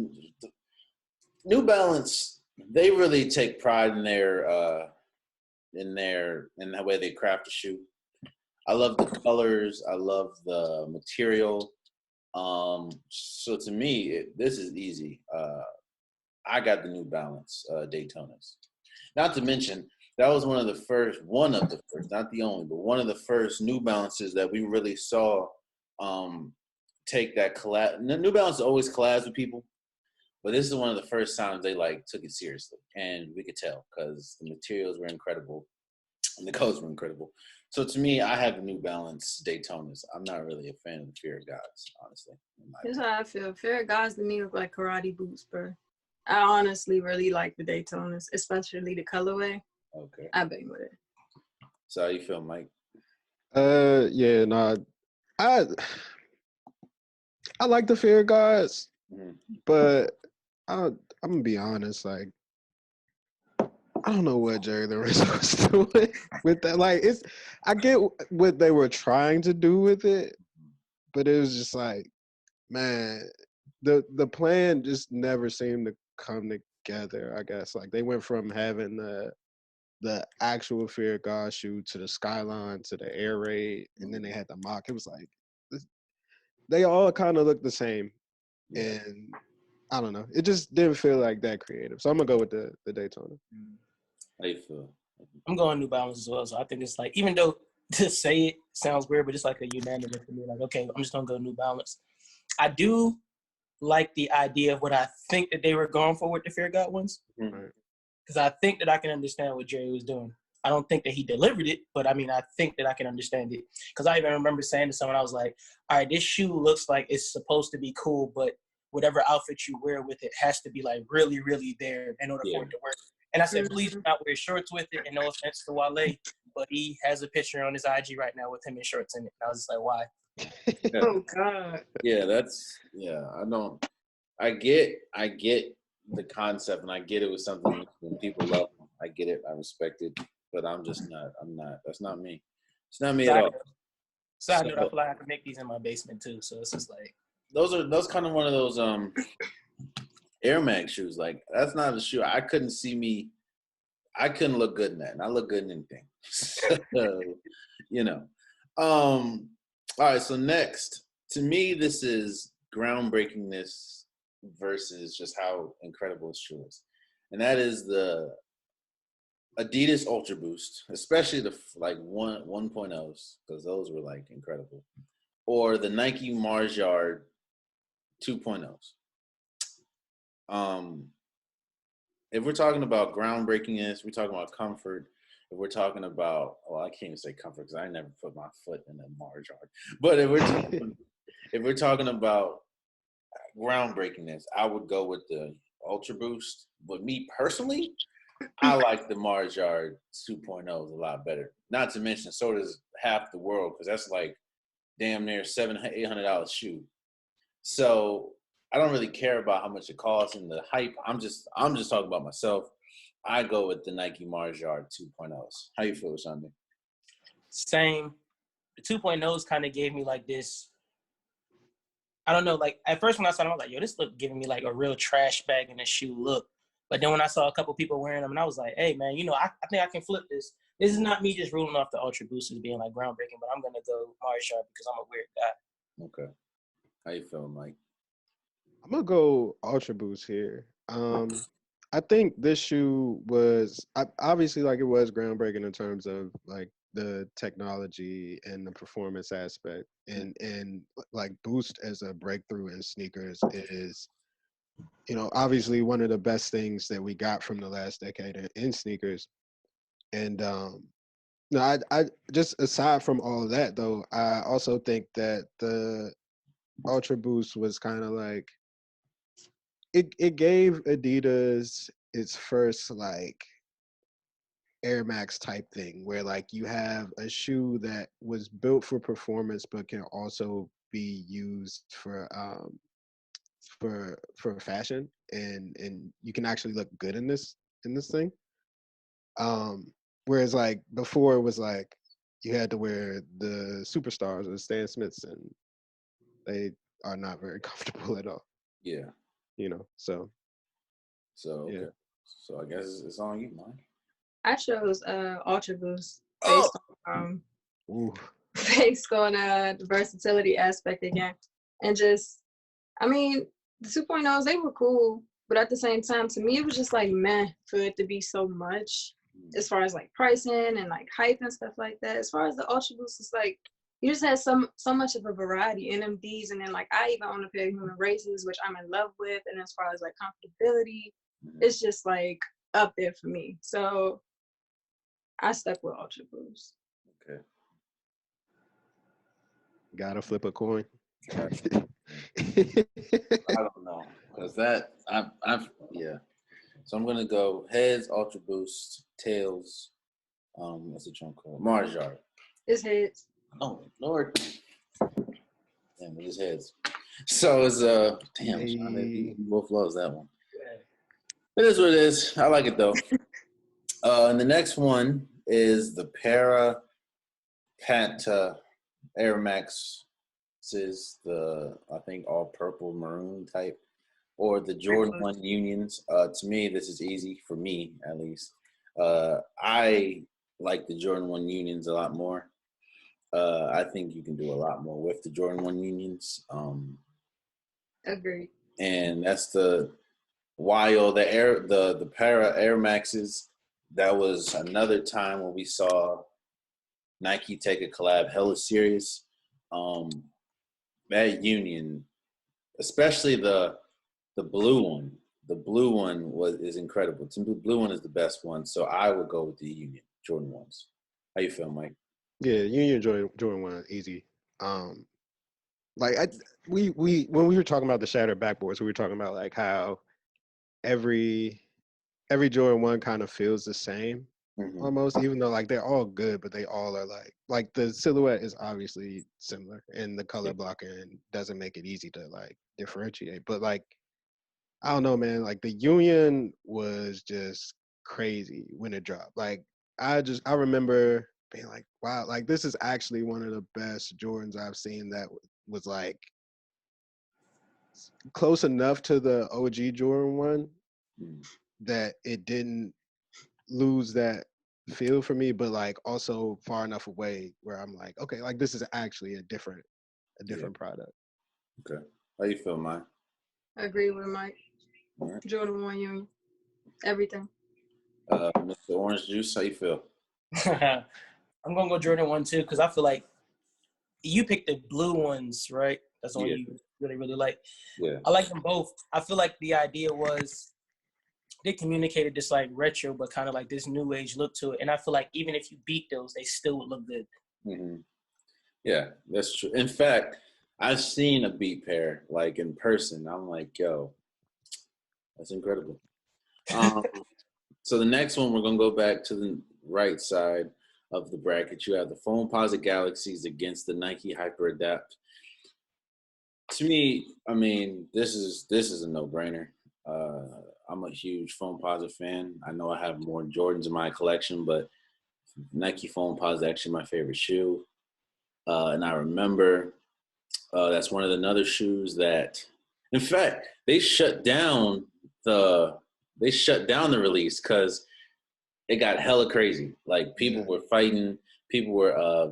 New Balance, they really take pride in the way they craft a shoe. I love the colors. I love the material. So to me, this is easy. I got the New Balance Daytonas. Not to mention, that was one of the first, not the only, but one of the first New Balances that we really saw take that collab. New Balance always collabs with people, but this is one of the first times they like took it seriously, and we could tell because the materials were incredible and the colors were incredible. So to me, I have the New Balance Daytonas. I'm not really a fan of the Fear of Gods, honestly. That's how I feel. Fear of Gods to me look like karate boots, bro. I honestly really like the Daytonas, especially the colorway. Okay. I bang with it. So how you feel, Mike? Yeah, no, I like the Fear of Gods, but I'm gonna be honest, like I don't know what Jerry the Rizzo was doing with that. Like I get what they were trying to do with it, but it was just like, man, the plan just never seemed to come together. I guess like they went from having the actual Fear of God shoe to the Skyline to the Air Raid, and then they had the mock. It was like they all kind of looked the same, and I don't know. It just didn't feel like that creative. So I'm gonna go with the Daytona. How you feel? I'm going New Balance as well. So I think it's like, even though to say it sounds weird, but it's like a unanimous for me. Like, okay, I'm just gonna go New Balance. I do like the idea of what I think that they were going for with the Fear God ones, because I think that I can understand what Jerry was doing. I don't think that he delivered it, but I mean, I think that I can understand it. Because I even remember saying to someone, I was like, all right, this shoe looks like it's supposed to be cool, but whatever outfit you wear with it has to be like really, really there in order for it to work. And I said, please do not wear shorts with it. And no offense to Wale, but he has a picture on his IG right now with him in shorts in it. And I was just like, why? Oh God. Yeah, I get the concept, and I get it was something when people love them. I get it, I respect it, but I'm not. That's not me. It's not me at all. Side note, I feel like I can make these in my basement too. So it's just like Those kind of one of those Air Max shoes. Like, that's not a shoe. I couldn't look good in that, and I look good in anything. So, you know. All right, so next, to me, this is groundbreakingness versus just how incredible his shoe is. And that is the Adidas Ultra Boost, especially the 1.0s, because those were like incredible. Or the Nike Mars Yard 2.0s. If we're talking about groundbreakingness, we're talking about comfort. If we're talking about, I can't even say comfort because I never put my foot in a Mars Yard. But if we're talking about groundbreakingness, I would go with the Ultra Boost. But me personally, I like the Mars Yard 2.0s a lot better. Not to mention, so does half the world, because that's like damn near $700-800 shoe. So I don't really care about how much it costs and the hype. I'm just talking about myself. I go with the Nike Mars Yard 2.0s. How you feel, Ashonde? same. The 2.0s kind of gave me like this. I don't know. Like at first when I saw them, I was like, yo, this look giving me like a real trash bag in a shoe look. But then when I saw a couple people wearing them, and I was like, hey man, I think I can flip this. This is not me just ruling off the Ultra Boost as being like groundbreaking, but I'm gonna go Mars Yard because I'm a weird guy. Okay. How you feeling, Mike? I'm gonna go Ultra Boost here. I think this shoe was obviously like it was groundbreaking in terms of like the technology and the performance aspect, and like Boost as a breakthrough in sneakers is, obviously one of the best things that we got from the last decade in sneakers. And no, I just aside from all of that though, I also think that the Ultra Boost was kind of like it gave Adidas its first like Air Max type thing where like you have a shoe that was built for performance but can also be used for fashion, and you can actually look good in this thing. Whereas like before it was like you had to wear the superstars or the Stan Smiths, and they are not very comfortable at all. Yeah. So okay. Yeah. So I guess it's on you, Mike. I chose Ultra Boost Oh! based on the versatility aspect again. And just, I mean, the 2.0s, they were cool, but at the same time, to me, it was just like meh for it to be so much as far as like pricing and like hype and stuff like that. As far as the Ultra Boost, it's like you just had so much of a variety in MDs, and then like I even own a pair of Human Races, which I'm in love with, and as far as like comfortability, it's just like up there for me. So I stuck with Ultra Boost. Okay. Gotta flip a coin. I don't know, because yeah. So I'm gonna go heads, Ultra Boost, tails. What's the trunk called? Mars Yard. It's heads. Oh Lord. Damn, it is heads. So it's damn. Hey. Both loves that one. It is what it is. I like it though. And the next one is the Para Panta Air Max. Is I think all purple maroon type, or the Jordan 1 Unions. To me, this is easy for me at least. I like the Jordan 1 Unions a lot more. I think you can do a lot more with the Jordan 1 Unions. Agreed. And that's the Para Air Maxes. That was another time when we saw Nike take a collab hella serious. That Union, especially the blue one. The blue one is incredible. To me, the blue one is the best one. So I would go with the Union Jordan 1s. How you feel, Mike? Yeah, Union Jordan 1 easy. Like we when we were talking about the shattered backboards, we were talking about like how every Jordan 1 kind of feels the same. Mhm. almost, even though like they're all good, but they all are like the silhouette is obviously similar, and the color blocking doesn't make it easy to like differentiate. But like I don't know, man. Like the Union was just crazy when it dropped. Like I remember being like, wow, like this is actually one of the best Jordans I've seen that was like close enough to the OG Jordan one Mhm. that it didn't lose that feel for me, but like also far enough away where I'm like, okay, like this is actually a different Yeah. product. Okay. How you feel, Mike? I agree with Mike. All right. Jordan 1 Union. Everything. Mr. Orange Juice, how you feel? I'm gonna go Jordan 1 too because I feel like you picked the blue ones, right? That's the one Yeah. you really, really like. Yeah. I like them both. I feel like the idea was they communicated this like retro, but kind of like this new age look to it. And I feel like even if you beat those, they still would look good. Hmm. Yeah, that's true. In fact, I've seen a beat pair like in person. I'm like, yo, that's incredible. Um, so the next one, we're gonna go back to the right side of the bracket. You have the Foam Posit Galaxies against the Nike Hyper Adapt. To me, I mean, this is a no-brainer. I'm a huge Foam Posit fan. I know I have more Jordans in my collection, but Nike Foam Posit is actually my favorite shoe. And I remember that's one of the other shoes that, in fact, the they shut down the release because it got hella crazy. Like people were fighting, people were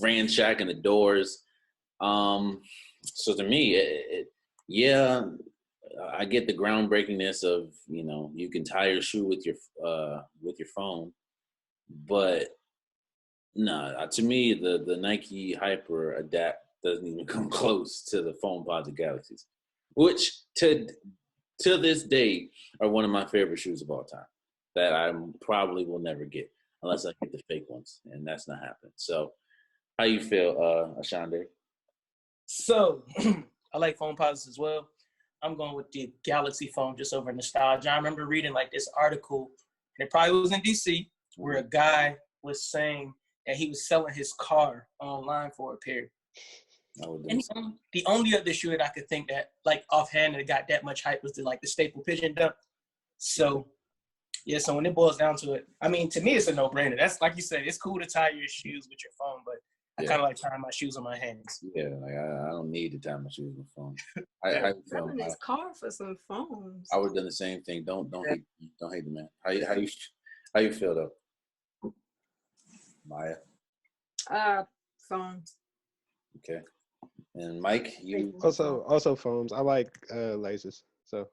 ransacking the doors. So to me, yeah, I get the groundbreakingness of you can tie your shoe with your phone, but no, to me the Nike Hyper Adapt doesn't even come close to the Foam Posit Galaxies, which to this day are one of my favorite shoes of all time. That I probably will never get unless I get the fake ones, and that's not happening. So, how you feel, Ashonde? So I like foam posits as well. I'm going with the Galaxy foam just over nostalgia. I remember reading like this article, and it probably was in DC, where a guy was saying that he was selling his car online for a pair. And the only other shoe that I could think that, like offhand, that got that much hype was the staple pigeon dunk. So, yeah. So when it boils down to it, I mean, to me, it's a no-brainer. That's like you said, it's cool to tie your shoes with your phone, but I kind of like tying my shoes on my hands. Yeah, like I don't need to tie my shoes on my phone. Yeah. Selling his car for some phones. I would have done the same thing. Don't hate the man. How you feel though, Maiya? Phones. Okay, and Mike, you Also foams. I like laces. So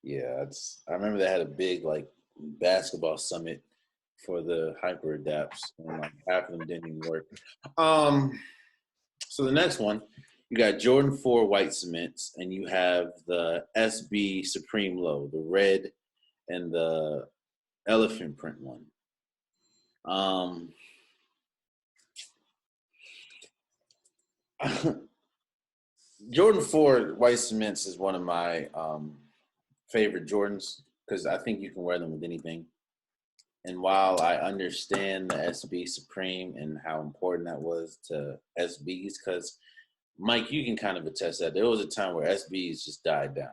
yeah, I remember they had a big like basketball summit for the hyper adapts, and like half of them didn't even work. So the next one, you got Jordan 4 white cements, and you have the SB Supreme Low, the red and the elephant print one. Jordan 4 white cements is one of my favorite Jordans because I think you can wear them with anything. And while I understand the SB Supreme and how important that was to SBs, because Mike, you can kind of attest that there was a time where SBs just died down.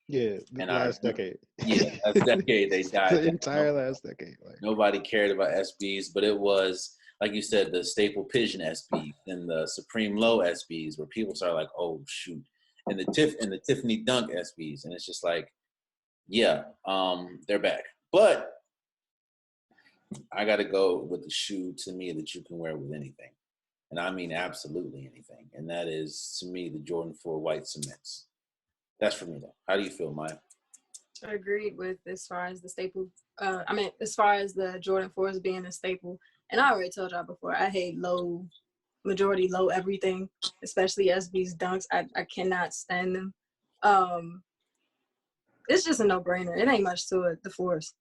yeah, last decade. Yeah, last decade they died The down. entire last decade. Like Nobody cared about SBs, but it was like you said, the staple pigeon SBs and the Supreme Low SBs, where people started like, oh shoot, and the Tiffany Dunk SBs, and it's just like, yeah, they're back. But I got to go with the shoe to me that you can wear with anything, and I mean absolutely anything, and that is to me the Jordan 4 white cements. That's for me though. How do you feel, Maya? I agreed with as far as the staple. As far as the Jordan 4s being a staple, and I already told y'all before, I hate low everything, especially SB's dunks. I cannot stand them. It's just a no-brainer. It ain't much to it. The 4s.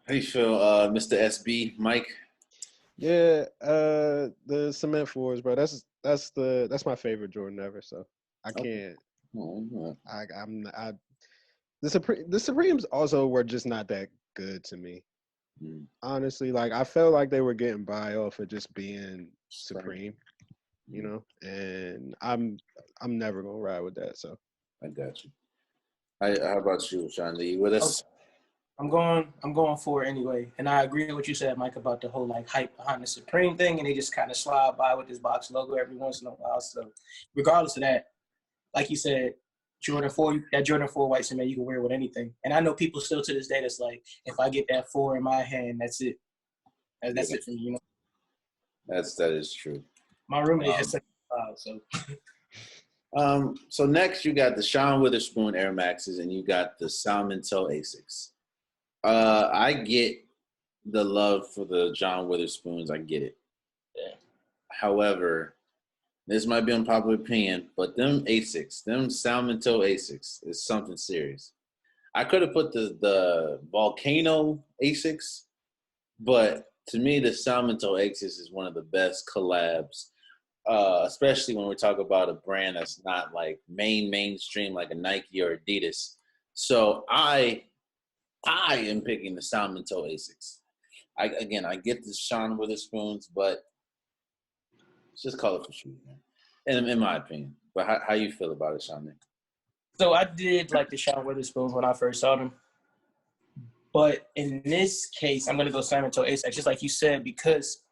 How you feel, Mr. SB, Mike? yeah, the cement fours, bro. That's my favorite Jordan ever. So I can't. Oh, I the Supremes also were just not that good to me. Mm. Honestly, like I felt like they were getting by off of just being Supreme, you know, and I'm never gonna ride with that. So I got you. How about you, Ashonde? You with us? I'm going for it anyway. And I agree with what you said, Mike, about the whole like hype behind the Supreme thing, and they just kind of slide by with this box logo every once in a while. So regardless of that, like you said, that Jordan 4 white cement, you can wear with anything. And I know people still to this day that's like, if I get that 4 in my hand, that's it. That's it for me, you know. That is true. My roommate has such a style, so. So next you got the Sean Witherspoon Air Maxes and you got the Salmon Toe Asics. I get the love for the John Witherspoons. I get it. Yeah. However, this might be unpopular opinion, but them Asics, them Salmon Toe Asics is something serious. I could have put the Volcano Asics, but to me, the Salmon Toe Asics is one of the best collabs. Especially when we talk about a brand that's not like mainstream like a Nike or Adidas. So I am picking the Salmon Toe Asics. I get the Sean Witherspoons, but it's just colorful shoes, man. In my opinion. But how you feel about it, Sean? So I did like the Sean Witherspoons when I first saw them. But in this case, I'm going to go Salmon Toe Asics, just like you said, because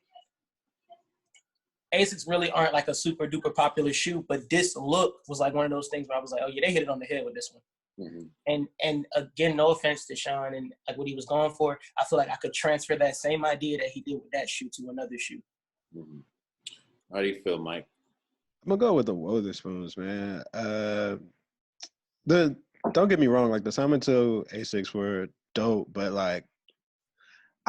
Asics really aren't like a super duper popular shoe, but this look was like one of those things where I was like, oh yeah, they hit it on the head with this one. Mm-hmm. And again, no offense to Sean and like what he was going for, I feel like I could transfer that same idea that he did with that shoe to another shoe. Mm-hmm. How do you feel, Mike? I'm gonna go with the Witherspoons, man. Don't get me wrong, like the Salmon Toe Asics were dope, but like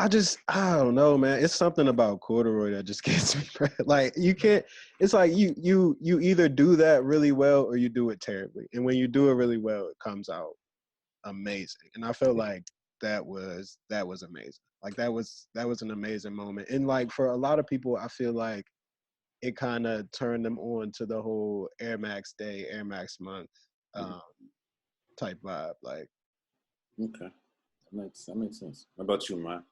I don't know, man. It's something about corduroy that just gets me. Like you can't. It's like you either do that really well or you do it terribly. And when you do it really well, it comes out amazing. And I felt like that was amazing. Like that was an amazing moment. And like for a lot of people, I feel like it kind of turned them on to the whole Air Max Day, Air Max Month type vibe. Like, okay, that makes sense. What about you, Mike?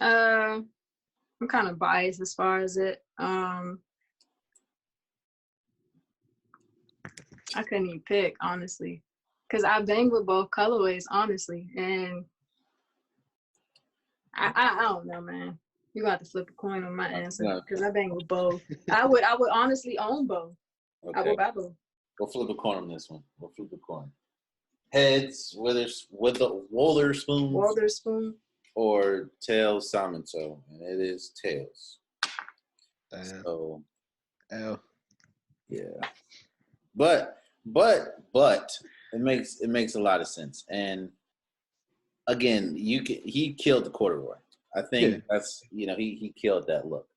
I'm kind of biased as far as it. I couldn't even pick, honestly, because I bang with both colorways, honestly, and I don't know, man. You got to flip a coin on my answer because I bang with both. I would honestly own both. Okay. I would buy both. Go flip a coin on this one. Go flip a coin. Heads, Witherspoon. Or tails, Salmon Toe, and it is tails. Damn. So, L. Yeah, but it makes a lot of sense. And again, he killed the corduroy. I think that's he killed that look.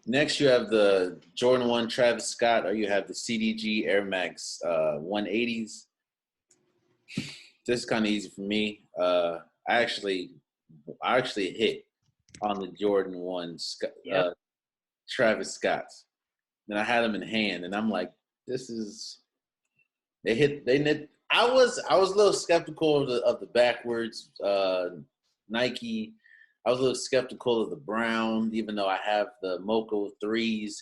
Next you have the Jordan 1 Travis Scott, or you have the CDG Air Max 180s. This is kind of easy for me. I actually hit on the Jordan 1 Travis Scott's. And I had them in hand, and I'm like, this is I was a little skeptical of the backwards Nike. I was a little skeptical of the brown, even though I have the Mocha 3s.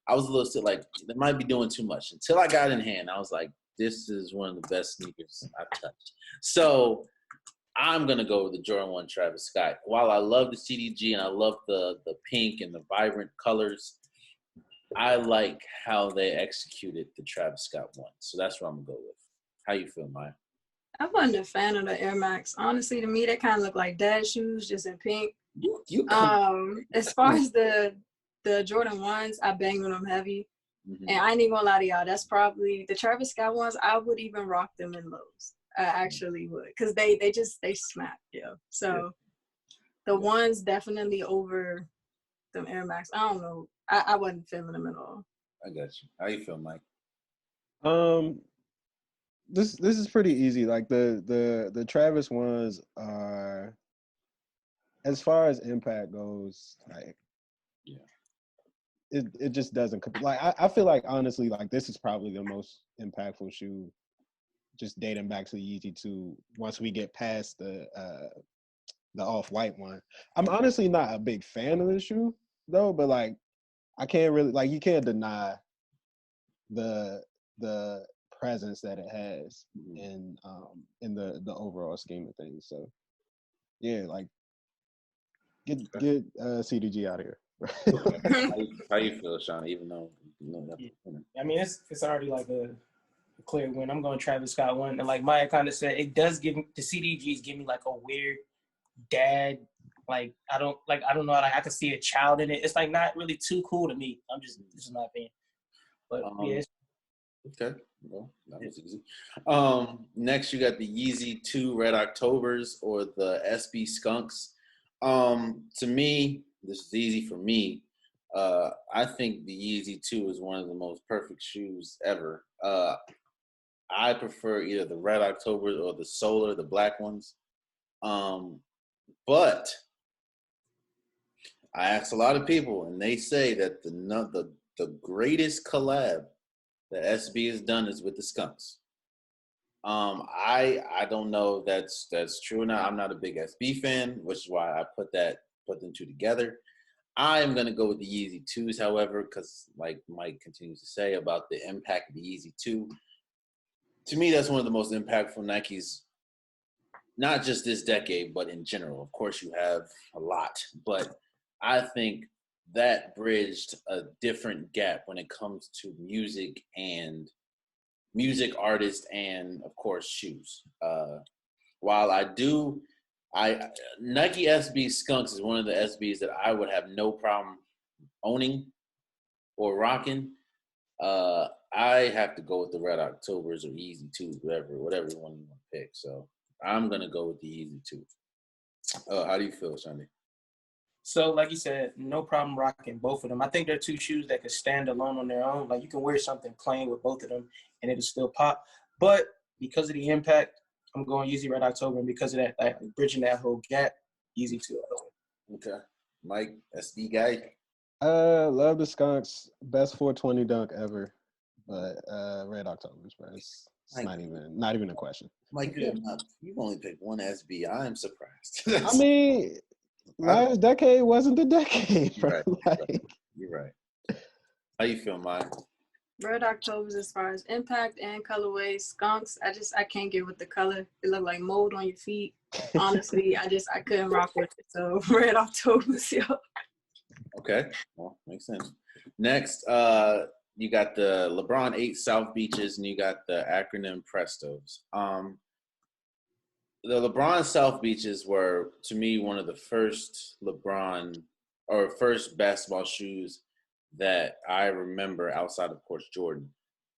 I was a little still like, they might be doing too much. Until I got in hand, I was like, this is one of the best sneakers I've touched. So I'm going to go with the Jordan 1 Travis Scott. While I love the CDG and I love the pink and the vibrant colors, I like how they executed the Travis Scott one. So that's what I'm going to go with. How you feel, Maya? I wasn't a fan of the Air Max. Honestly, to me, they kind of look like dad shoes, just in pink. As far as the Jordan 1s, I banged on them heavy. Mm-hmm. And I ain't even gonna lie to y'all, that's probably the Travis Scott ones. I would even rock them in lows. I actually would, because they smack, So the ones definitely over them Air Max. I don't know. I wasn't feeling them at all. I got you. How you feel, Mike? This is pretty easy. Like the Travis ones are, as far as impact goes, like it just doesn't like I feel like honestly like this is probably the most impactful shoe just dating back to the Yeezy 2. Once we get past the off-white one, I'm honestly not a big fan of the shoe though. But like, I can't really like you can't deny the presence that it has in the overall scheme of things. So yeah, like get CDG out of here. How you feel, Sean? Even though I mean, it's already like a clear win. I'm going Travis Scott one, and like Maya kind of said, it does give me the CDGs give me like a weird dad. Like I don't know. Like I can see a child in it. It's like not really too cool to me. This is my opinion. But yeah. Okay. Well, that was easy. Next, you got the Yeezy 2 Red Octobers or the SB Skunks. To me, this is easy for me. I think the Yeezy 2 is one of the most perfect shoes ever. I prefer either the Red Octobers or the Solar, the black ones. But I asked a lot of people, and they say that the greatest collab that SB has done is with the Skunks. I don't know if that's true or not. I'm not a big SB fan, which is why I put them two together. I'm gonna go with the Yeezy 2s, however, because like Mike continues to say about the impact of the Yeezy 2. To me, that's one of the most impactful Nikes, not just this decade, but in general. Of course, you have a lot, but I think that bridged a different gap when it comes to music artists, and of course shoes. While Nike SB Skunks is one of the SBs that I would have no problem owning or rocking. I have to go with the Red Octobers or Yeezy 2s, whatever one you want to pick. So I'm gonna go with the Yeezy 2. How do you feel, Ashonde? So, like you said, no problem rocking both of them. I think they're two shoes that could stand alone on their own. Like, you can wear something plain with both of them, and it'll still pop. But because of the impact, I'm going Yeezy Red October, and because of that, like, bridging that whole gap, Yeezy 2. Okay. Mike, SB guy? Love the Skunks. Best 420 dunk ever. But Red Octobers, bro. It's not even a question. Mike, you've only picked one SB. I am surprised. I mean, last decade wasn't the decade, bro. You're right. How you feel, Mike? Red Octobers, as far as impact and colorway, Skunks, I can't get with the color. It looked like mold on your feet. Honestly, I couldn't rock with it. So Red Octobers, yo. Okay, well, makes sense. Next, you got the LeBron 8 South Beaches, and you got the acronym Prestos. The LeBron South Beaches were, to me, one of the first first basketball shoes that I remember outside of course Jordan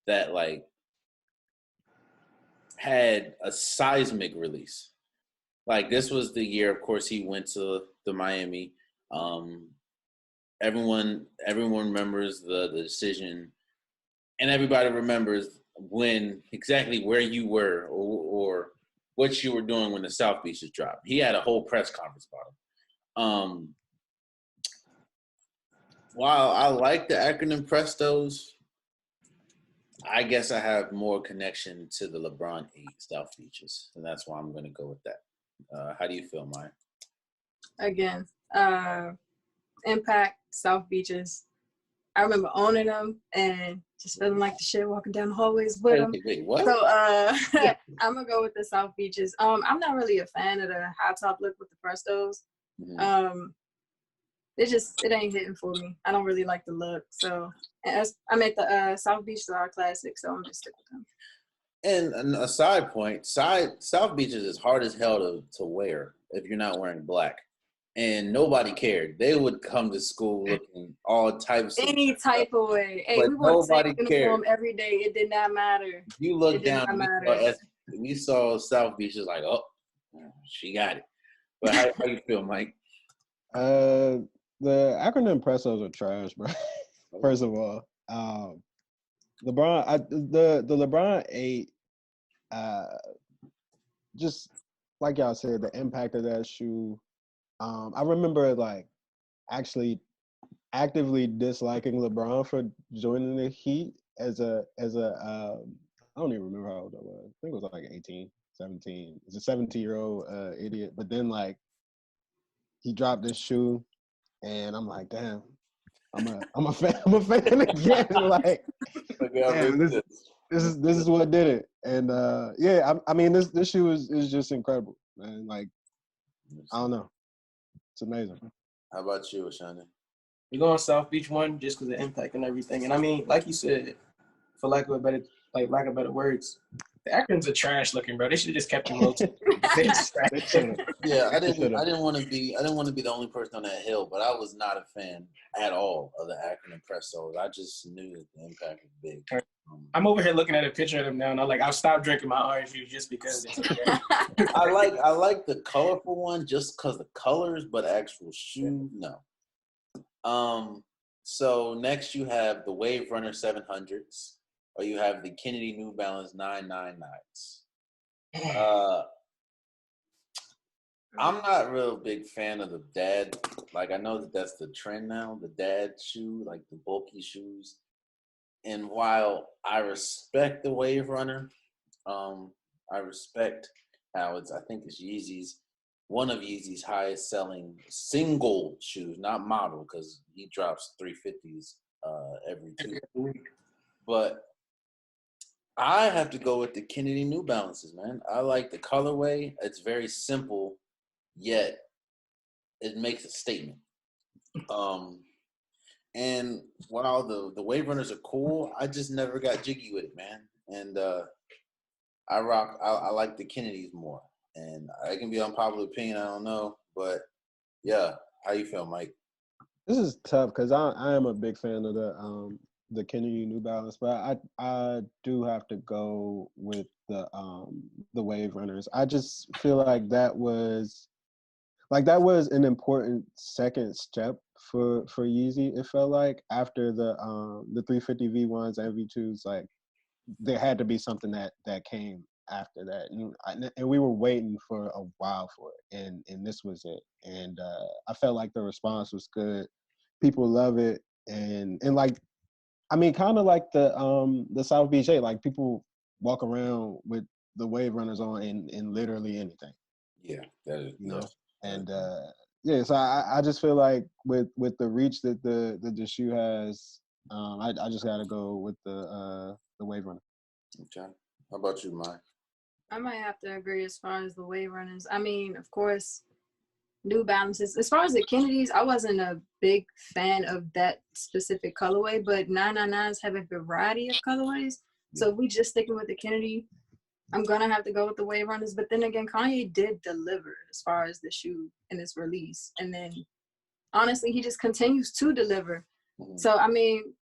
that like had a seismic release. Like this was the year, of course, he went to the Miami. Everyone remembers the decision, and everybody remembers exactly where you were or what you were doing when the South Beaches dropped. He had a whole press conference about them. While I like the acronym Prestos, I guess I have more connection to the LeBron 8 South Beaches, and that's why I'm going to go with that. How do you feel, Maya? Again, impact, South Beaches. I remember owning them and just feeling like the shit walking down the hallways with them. Wait, what? So I'm gonna go with the South Beaches. I'm not really a fan of the high top look with the Prestos. Mm-hmm. It ain't hitting for me. I don't really like the look. So I'm at the South Beaches are classic, so I'm just sticking with them. And a side point, South Beaches is hard as hell to wear if you're not wearing black. And nobody cared. They would come to school looking all types of any type of way. Hey, but we wore the same nobody uniform cared. every day. It did not matter. You look down, we saw South Beach is like, oh, she got it. But how you feel, Mike? The acronym Prestos are trash, bro. First of all, LeBron, the LeBron 8, just like y'all said, the impact of that shoe. I remember like actually actively disliking LeBron for joining the Heat as a I don't even remember how old I was. I think it was like 18, 17. It's a 17-year-old idiot. But then like he dropped this shoe, and I'm like, damn, I'm a fan. I'm a fan again. Like, damn, this is what did it. And yeah, I mean this shoe is just incredible, man. Like, I don't know, it's amazing. How about you, Ashonde? We're going South Beach one just because of impact and everything. And I mean, like you said, for lack of better words, the Akron's are trash looking, bro. They should have just kept them local. Yeah, I didn't want to be the only person on that hill, but I was not a fan at all of the Akron Impressos. I just knew that the impact was big. I'm over here looking at a picture of them now, and I'm like, I'll stop drinking my orange juice just because. I like the colorful one just because the colors, but actual shoe, no. So next you have the Wave Runner 700s, or you have the Kennedy New Balance 999s. I'm not a real big fan of the dad. Like, I know that that's the trend now, the dad shoe, like the bulky shoes. And while I respect the Wave Runner, I respect how I think it's Yeezy's, one of Yeezy's highest selling single shoes, not model, because he drops 350s every 2 weeks. But I have to go with the Kennedy New Balances, man. I like the colorway. It's very simple, yet it makes a statement. And while the Wave Runners are cool, I just never got jiggy with it, man. And I like the Kennedys more. And I can be unpopular opinion, I don't know. But yeah, how you feel, Mike? This is tough because I am a big fan of the Kennedy New Balance, but I do have to go with the Wave Runners. I just feel like that was an important second step for Yeezy. It felt like after the 350 V1s and V2s, like there had to be something that came after that, and we were waiting for a while for it, and this was it. And I felt like the response was good. People love it, and like, I mean, kind of like the South Beach 8, like people walk around with the Wave Runners on in literally anything. Yeah, that is, you know. And yeah, so I just feel like with the reach that the shoe has, I just got to go with the Wave Runner. Okay. How about you, Mike? I might have to agree as far as the Wave Runners. I mean, of course, New Balances. As far as the Kennedys, I wasn't a big fan of that specific colorway, but 999s have a variety of colorways. So if we just sticking with the Kennedy, I'm gonna have to go with the Wave Runners. But then again, Kanye did deliver as far as the shoe and its release, and then honestly, he just continues to deliver. So I mean,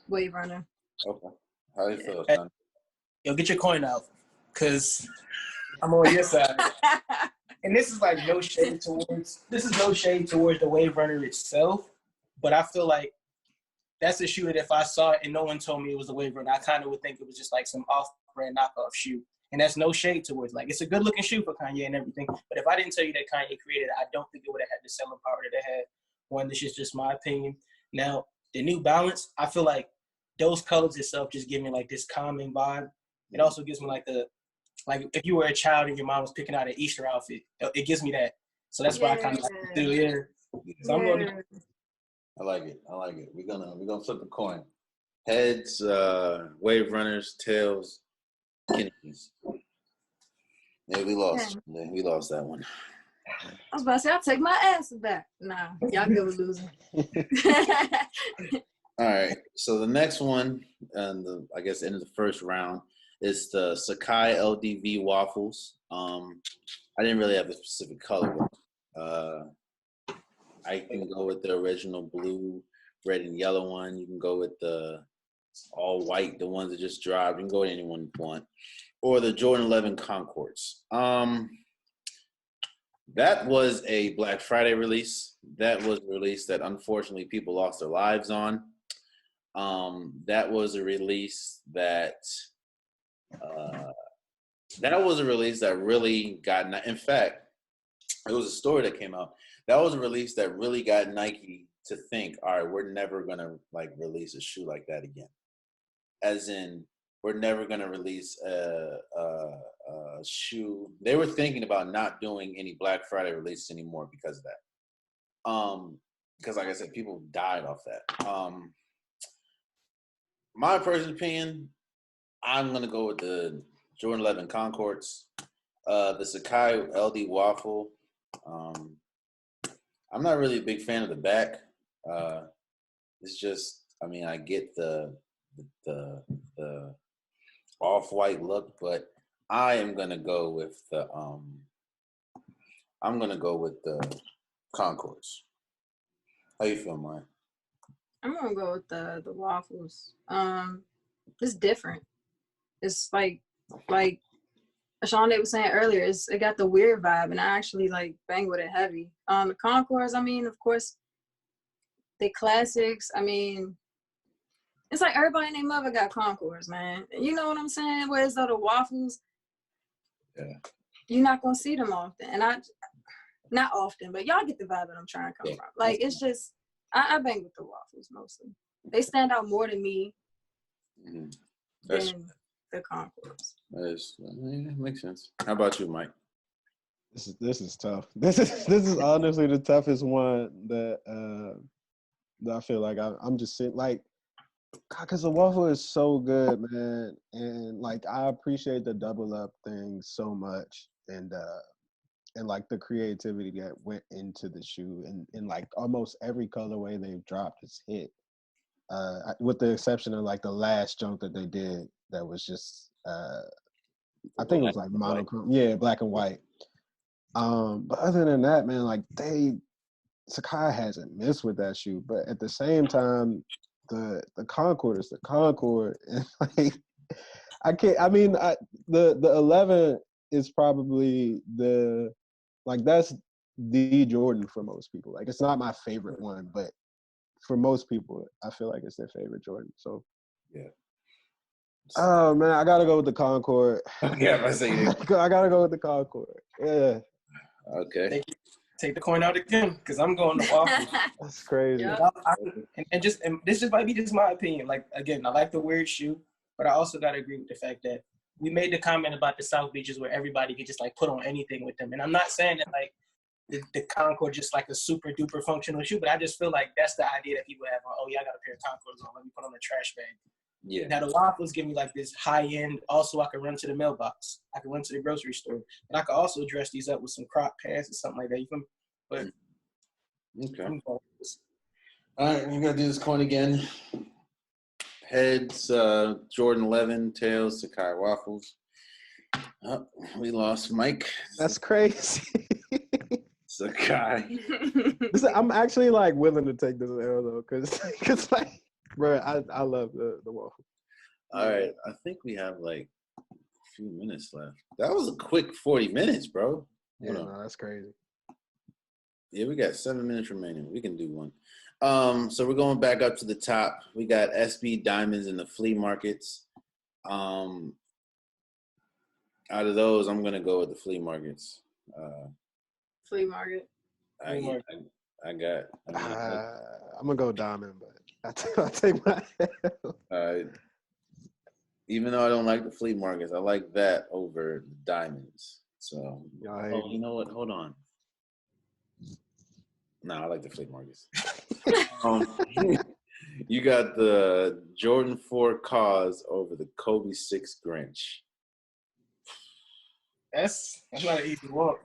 Wave Runner. Okay. How you feel, son? Yo, get your coin out, cause I'm on your side. And this is like no shade towards the Wave Runner itself, but I feel like that's a shoe that if I saw it and no one told me it was a Wave Runner, I kind of would think it was just like some off-brand knockoff shoe. And that's no shade towards, like, it's a good-looking shoe for Kanye and everything. But if I didn't tell you that Kanye created it, I don't think it would have had the selling power that it had. One, this is just my opinion. Now, the New Balance, I feel like those colors itself just give me like this calming vibe. It also gives me like if you were a child and your mom was picking out an Easter outfit, it gives me that. So that's why I kind of do, yeah. So I'm going to. I like it. We're gonna flip a coin. Heads, Wave Runners. Tails, Kennedys. Yeah, we lost. Yeah, we lost that one. I was about to say, I'll take my ass back. Nah, y'all good with losing. All right. So the next one, and I guess end of the first round, is the Sakai LDV waffles. I didn't really have a specific color. I can go with the original blue, red, and yellow one. You can go with the all white, the ones that just dropped. You can go with anyone you want. Or the Jordan 11 Concords. That was a Black Friday release. That was a release that unfortunately people lost their lives on. That was a release that really got. In fact, it was a story that came out. That was a release that really got Nike to think, all right, we're never gonna like release a shoe like that again. as in we're never gonna release a shoe. They were thinking about not doing any Black Friday releases anymore because of that. Because like I said, people died off that. My personal opinion, I'm gonna go with the Jordan 11 Concords, the Sakai LD Waffle. I'm not really a big fan of the back. It's just, I mean, I get the off-white look, but I am gonna go with the Concords. How you feel, Maya? I'm gonna go with the waffles. It's different. It's like Ashonde was saying earlier, it got the weird vibe, and I actually like bang with it heavy. The Concords, I mean, of course, the classics. I mean, it's like everybody and their mother got Concords, man. You know what I'm saying? Whereas though the waffles, Yeah. you're not gonna see them often, and not often, but y'all get the vibe that I'm trying to come from. Like it's just, I bang with the waffles mostly. They stand out more to me than the Concords. That makes sense. How about you, Mike? This is tough. This is honestly the toughest one that I feel like I'm just sitting like, because the waffle is so good, man, and like I appreciate the double up thing so much, and like the creativity that went into the shoe, and like almost every colorway they've dropped is hit, with the exception of like the last junk that they did that was just I think it was like monochrome, black and white. But other than that, man, like Sakai hasn't missed with that shoe, but at the same time, the Concord is the Concord, and like I can't. I mean, the 11 is probably that's the Jordan for most people. Like it's not my favorite one, but for most people, I feel like it's their favorite Jordan. So yeah. Oh man, I gotta go with the Concord. Yeah, I say you. I gotta go with the Concord. Yeah. Okay. Take the coin out again, because I'm going to waffles. That's crazy. Yep. And this just might be just my opinion. Like again, I like the weird shoe, but I also gotta agree with the fact that we made the comment about the South Beaches where everybody could just like put on anything with them. And I'm not saying that like the Concord just like a super duper functional shoe, but I just feel like that's the idea that people have. Oh yeah, I got a pair of Concords on. Let me put on a trash bag. Yeah. Now the waffles give me like this high end. Also, I can run to the mailbox. I can run to the grocery store, and I can also dress these up with some crop pants or something like that. You feel me? But okay. All right, we're gonna do this coin again. Heads, Jordan 11. Tails, Sakai Waffles. Oh, we lost Mike. That's crazy. Sakai. I'm actually like willing to take this L though, cause like, bro, I love the waffle. All right, I think we have like a few minutes left. That was a quick 40 minutes, bro. Yeah, no, that's crazy. Yeah, we got 7 minutes remaining. We can do one. So we're going back up to the top. We got SB Diamonds in the flea markets. Out of those, I'm gonna go with the flea markets. Flea market. I'm gonna go diamond, but I take my even though I don't like the flea markets, I like that over the diamonds. So, you know what? Hold on. No, I like the flea markets. You got the Jordan 4 Cause over the Kobe 6 Grinch. That's not an easy walk.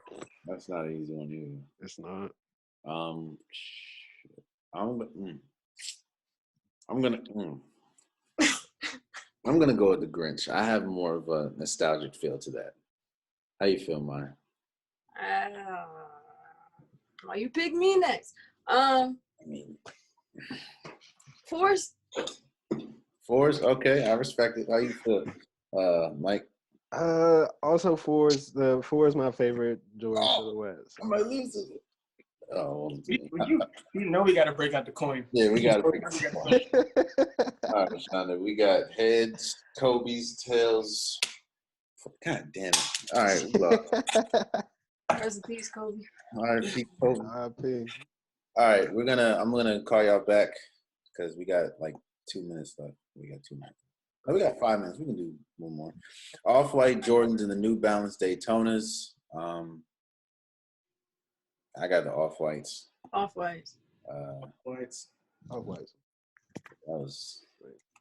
That's not an easy one either. It's not. I'm gonna go with the Grinch. I have more of a nostalgic feel to that. How you feel, Maya? Why you pick me next? I mean, Force. Okay, I respect it. How you feel, Mike? Also four is my favorite Jordan silhouette. I might lose it. Oh, you know we got to break out the coin. yeah, we got to break out the coin. All right, Ashonde, we got heads, Kobe's, tails. God damn it! All right, we lost. Rest in peace, Kobe. All right, Pete, Kobe. R.I.P. All right, I'm gonna call y'all back because we got like 2 minutes left. We got 2 minutes. Oh, we got 5 minutes. We can do one more. Off-White Jordans and the New Balance Daytonas. I got the Off-Whites. Off-Whites. Points. Otherwise, That was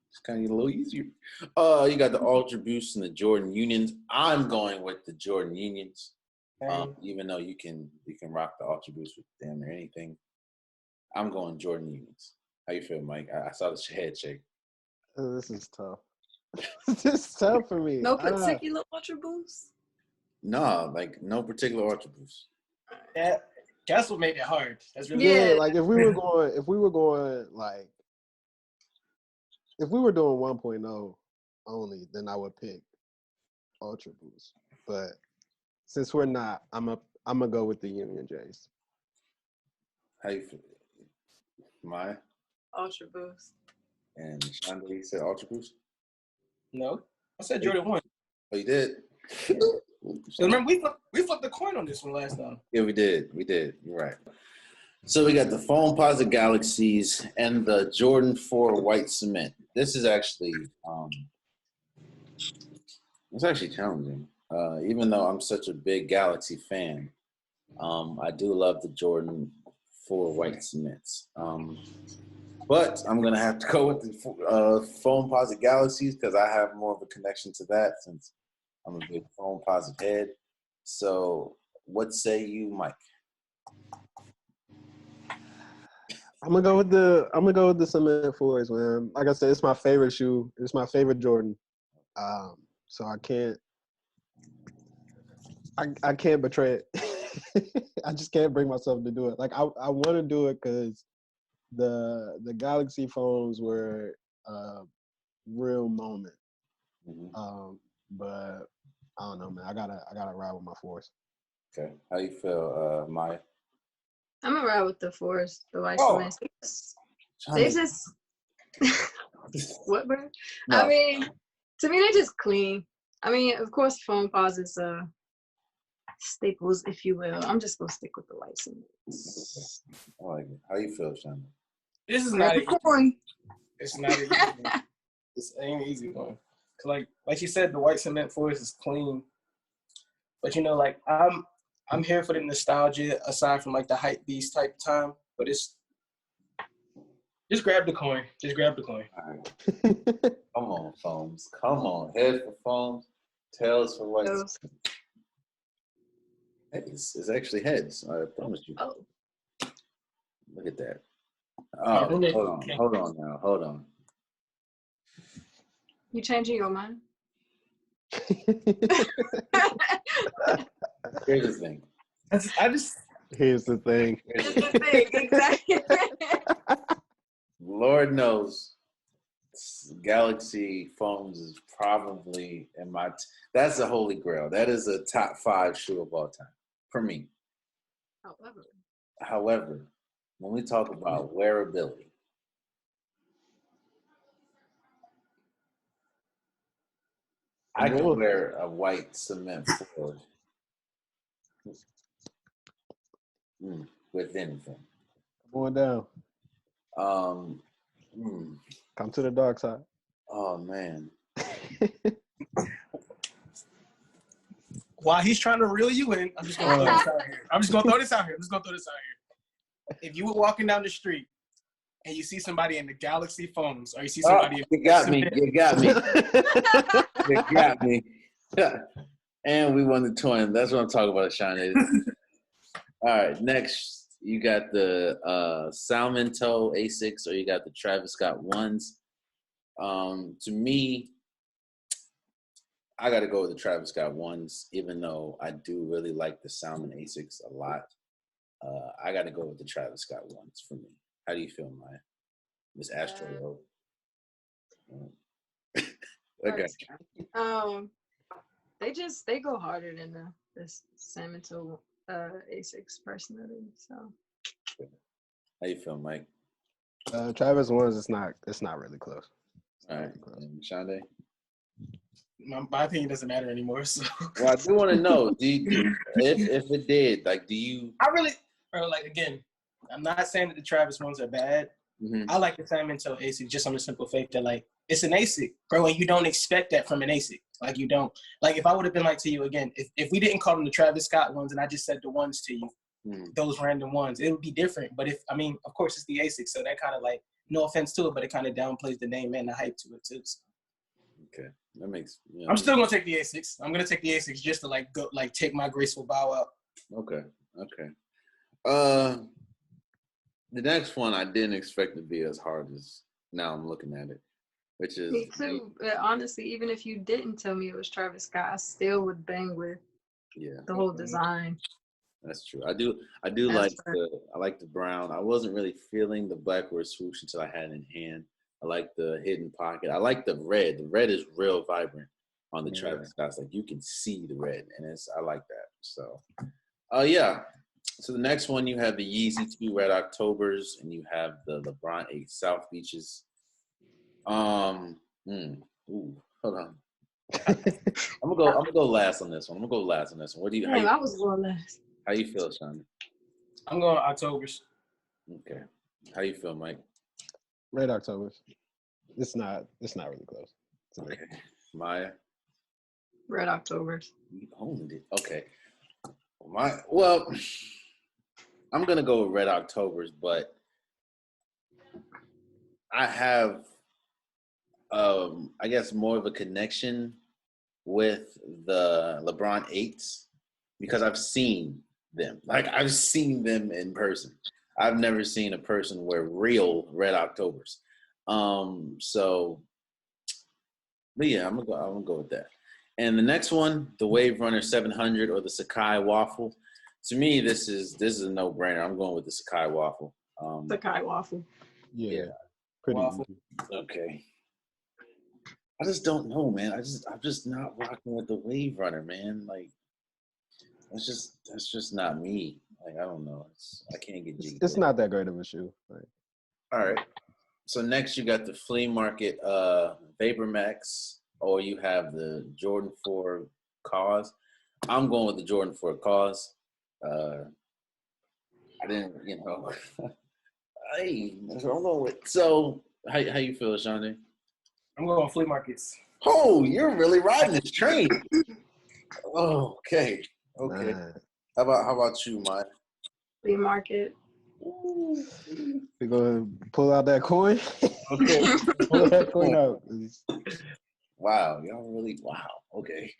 it's kind of a little easier. You got the Ultra Boost and the Jordan Unions. I'm going with the Jordan Unions. Even though you can rock the Ultra Boost with damn near anything. I'm going Jordan Unions. How you feel, Mike? I saw the head shake. this is tough. This is tough for me. No particular Ultra Boost? No, like no particular Ultra Boost. That's what made it hard. That's really Yeah, like if we were going like if we were doing 1.0 only, then I would pick Ultra Boost. But since we're not, I'm gonna go with the Union Jays. How you feel? Maiya Ultra Boost. and Shonda, you said Ultra Boost? No, I said Jordan 1. Oh, you did? So remember, we flipped the coin on this one last time. Yeah, we did. You're right. So we got the Foam Posite Galaxies and the Jordan 4 White Cement. This is actually it's actually challenging. Even though I'm such a big Galaxy fan, I do love the Jordan 4 White Cements. But I'm gonna have to go with the Foam Posite Galaxies because I have more of a connection to that since I'm a big Foam Posite head. So, what say you, Mike? I'm gonna go with the Cement 4s, man. Like I said, it's my favorite shoe. It's my favorite Jordan. So I can't betray it. I just can't bring myself to do it. Like I want to do it because the Galaxy foams were a real moment. Mm-hmm. But I don't know, man. I gotta ride with my 4s. Okay, how you feel, Maiya? I'm gonna ride with the 4s, the White Oh. Cements. They just what, bro? No. I mean, to me, they're just clean. I mean, of course, Foam Posite's staples, if you will. I'm just gonna stick with the White Cements. I like it. How you feel, Shonda? This is not Corn. It's not an easy one. This ain't an easy one. Cause like you said, the White Cement 4s is clean. But you know, like I'm here for the nostalgia aside from like the hype beast type time. But it's just grab the coin. Just grab the coin. All right. Come on, foams. Come on. Head for foams, tails for whites. It's actually heads. I promise you. Oh. Look at that. Oh, hold on now. Hold on. You changing your mind? Here's the thing. Here's the thing. That's the thing, exactly. Lord knows, Galaxy foams is probably in my. That's a holy grail. That is a top 5 shoe of all time for me. However, when we talk about wearability, I can wear a white Cement 4 with anything. Going down. Come to the dark side. Oh man. While he's trying to reel you in, I'm just gonna throw this out here. I'm just gonna throw this out here. If you were walking down the street and you see somebody in the Galaxy foams, or you see somebody You got me. You got me. And we won the tournament. That's what I'm talking about, Ashonde. All right, next you got the Salmon Toe Asics, or you got the Travis Scott ones. To me, I got to go with the Travis Scott ones, even though I do really like the Salmon Asics a lot. I got to go with the Travis Scott ones for me. How do you feel, Maiya? Miss Astro? Okay. They go harder than the Salmon Toe Asics personally. So. How you feel, Mike? Travis ones, it's not really close. All right, Ashonde? My opinion doesn't matter anymore. So. Well, I do want to know, if it did, like, do you? I really, bro. Like again, I'm not saying that the Travis ones are bad. Mm-hmm. I like the Salmon Toe Asics just on the simple fact that like it's an ASIC, bro, and you don't expect that from an ASIC. Like, you don't. Like, if I would have been like to you again, if we didn't call them the Travis Scott ones and I just said the ones to you, those random ones, it would be different. But of course, it's the ASIC, so that kind of like, no offense to it, but it kind of downplays the name and the hype to it too. So. Okay, that makes. Yeah, I'm still gonna take the ASICs. I'm gonna take the ASICs just to like go like take my graceful bow out. Okay. The next one I didn't expect to be as hard as now I'm looking at it, which is Me too. But honestly, even if you didn't tell me it was Travis Scott, I still would bang with the whole design. That's true. I do like the brown. I wasn't really feeling the backward swoosh until I had it in hand. I like the hidden pocket. I like the red. The red is real vibrant on the Travis Scott's. Like, you can see the red, and I like that. So, yeah. So the next one, you have the Yeezy 2 Red Octobers, and you have the LeBron 8 South Beaches. Hold on. I'm gonna go last on this one. What do you? Damn, I was going last. How you feel, Sean? I'm going Octobers. Okay. How you feel, Mike? Red Octobers. It's not really close. Okay. Maiya? Red Octobers. You owned it. Okay. I'm gonna go with Red Octobers, but I have I guess more of a connection with the LeBron 8s because I've seen them. Like, I've seen them in person. I've never seen a person wear real Red Octobers. But yeah, I'm gonna go with that. And the next one, the Wave Runner 700 or the Sakai Waffle. To me, this is a no-brainer. I'm going with the Sakai Waffle. Sakai Waffle. Yeah. Pretty Waffle. easy. Okay. I just don't know, man. I'm just not rocking with the Wave Runner, man. Like, that's just not me. Like, I don't know. I can't get jiggy. It's not that great of a shoe. Right? All right. So next you got the flea market Vapor Max, or you have the Jordan 4 Cause. I'm going with the Jordan 4 Cause. I didn't, hey, that's what I'm going with. So how you feel, Ashonde? I'm going flea markets. Oh, you're really riding this train. Oh, okay. Man. How about you, Mike? Flea market. We gonna pull out that coin. Okay. Pull that coin out. Wow, okay.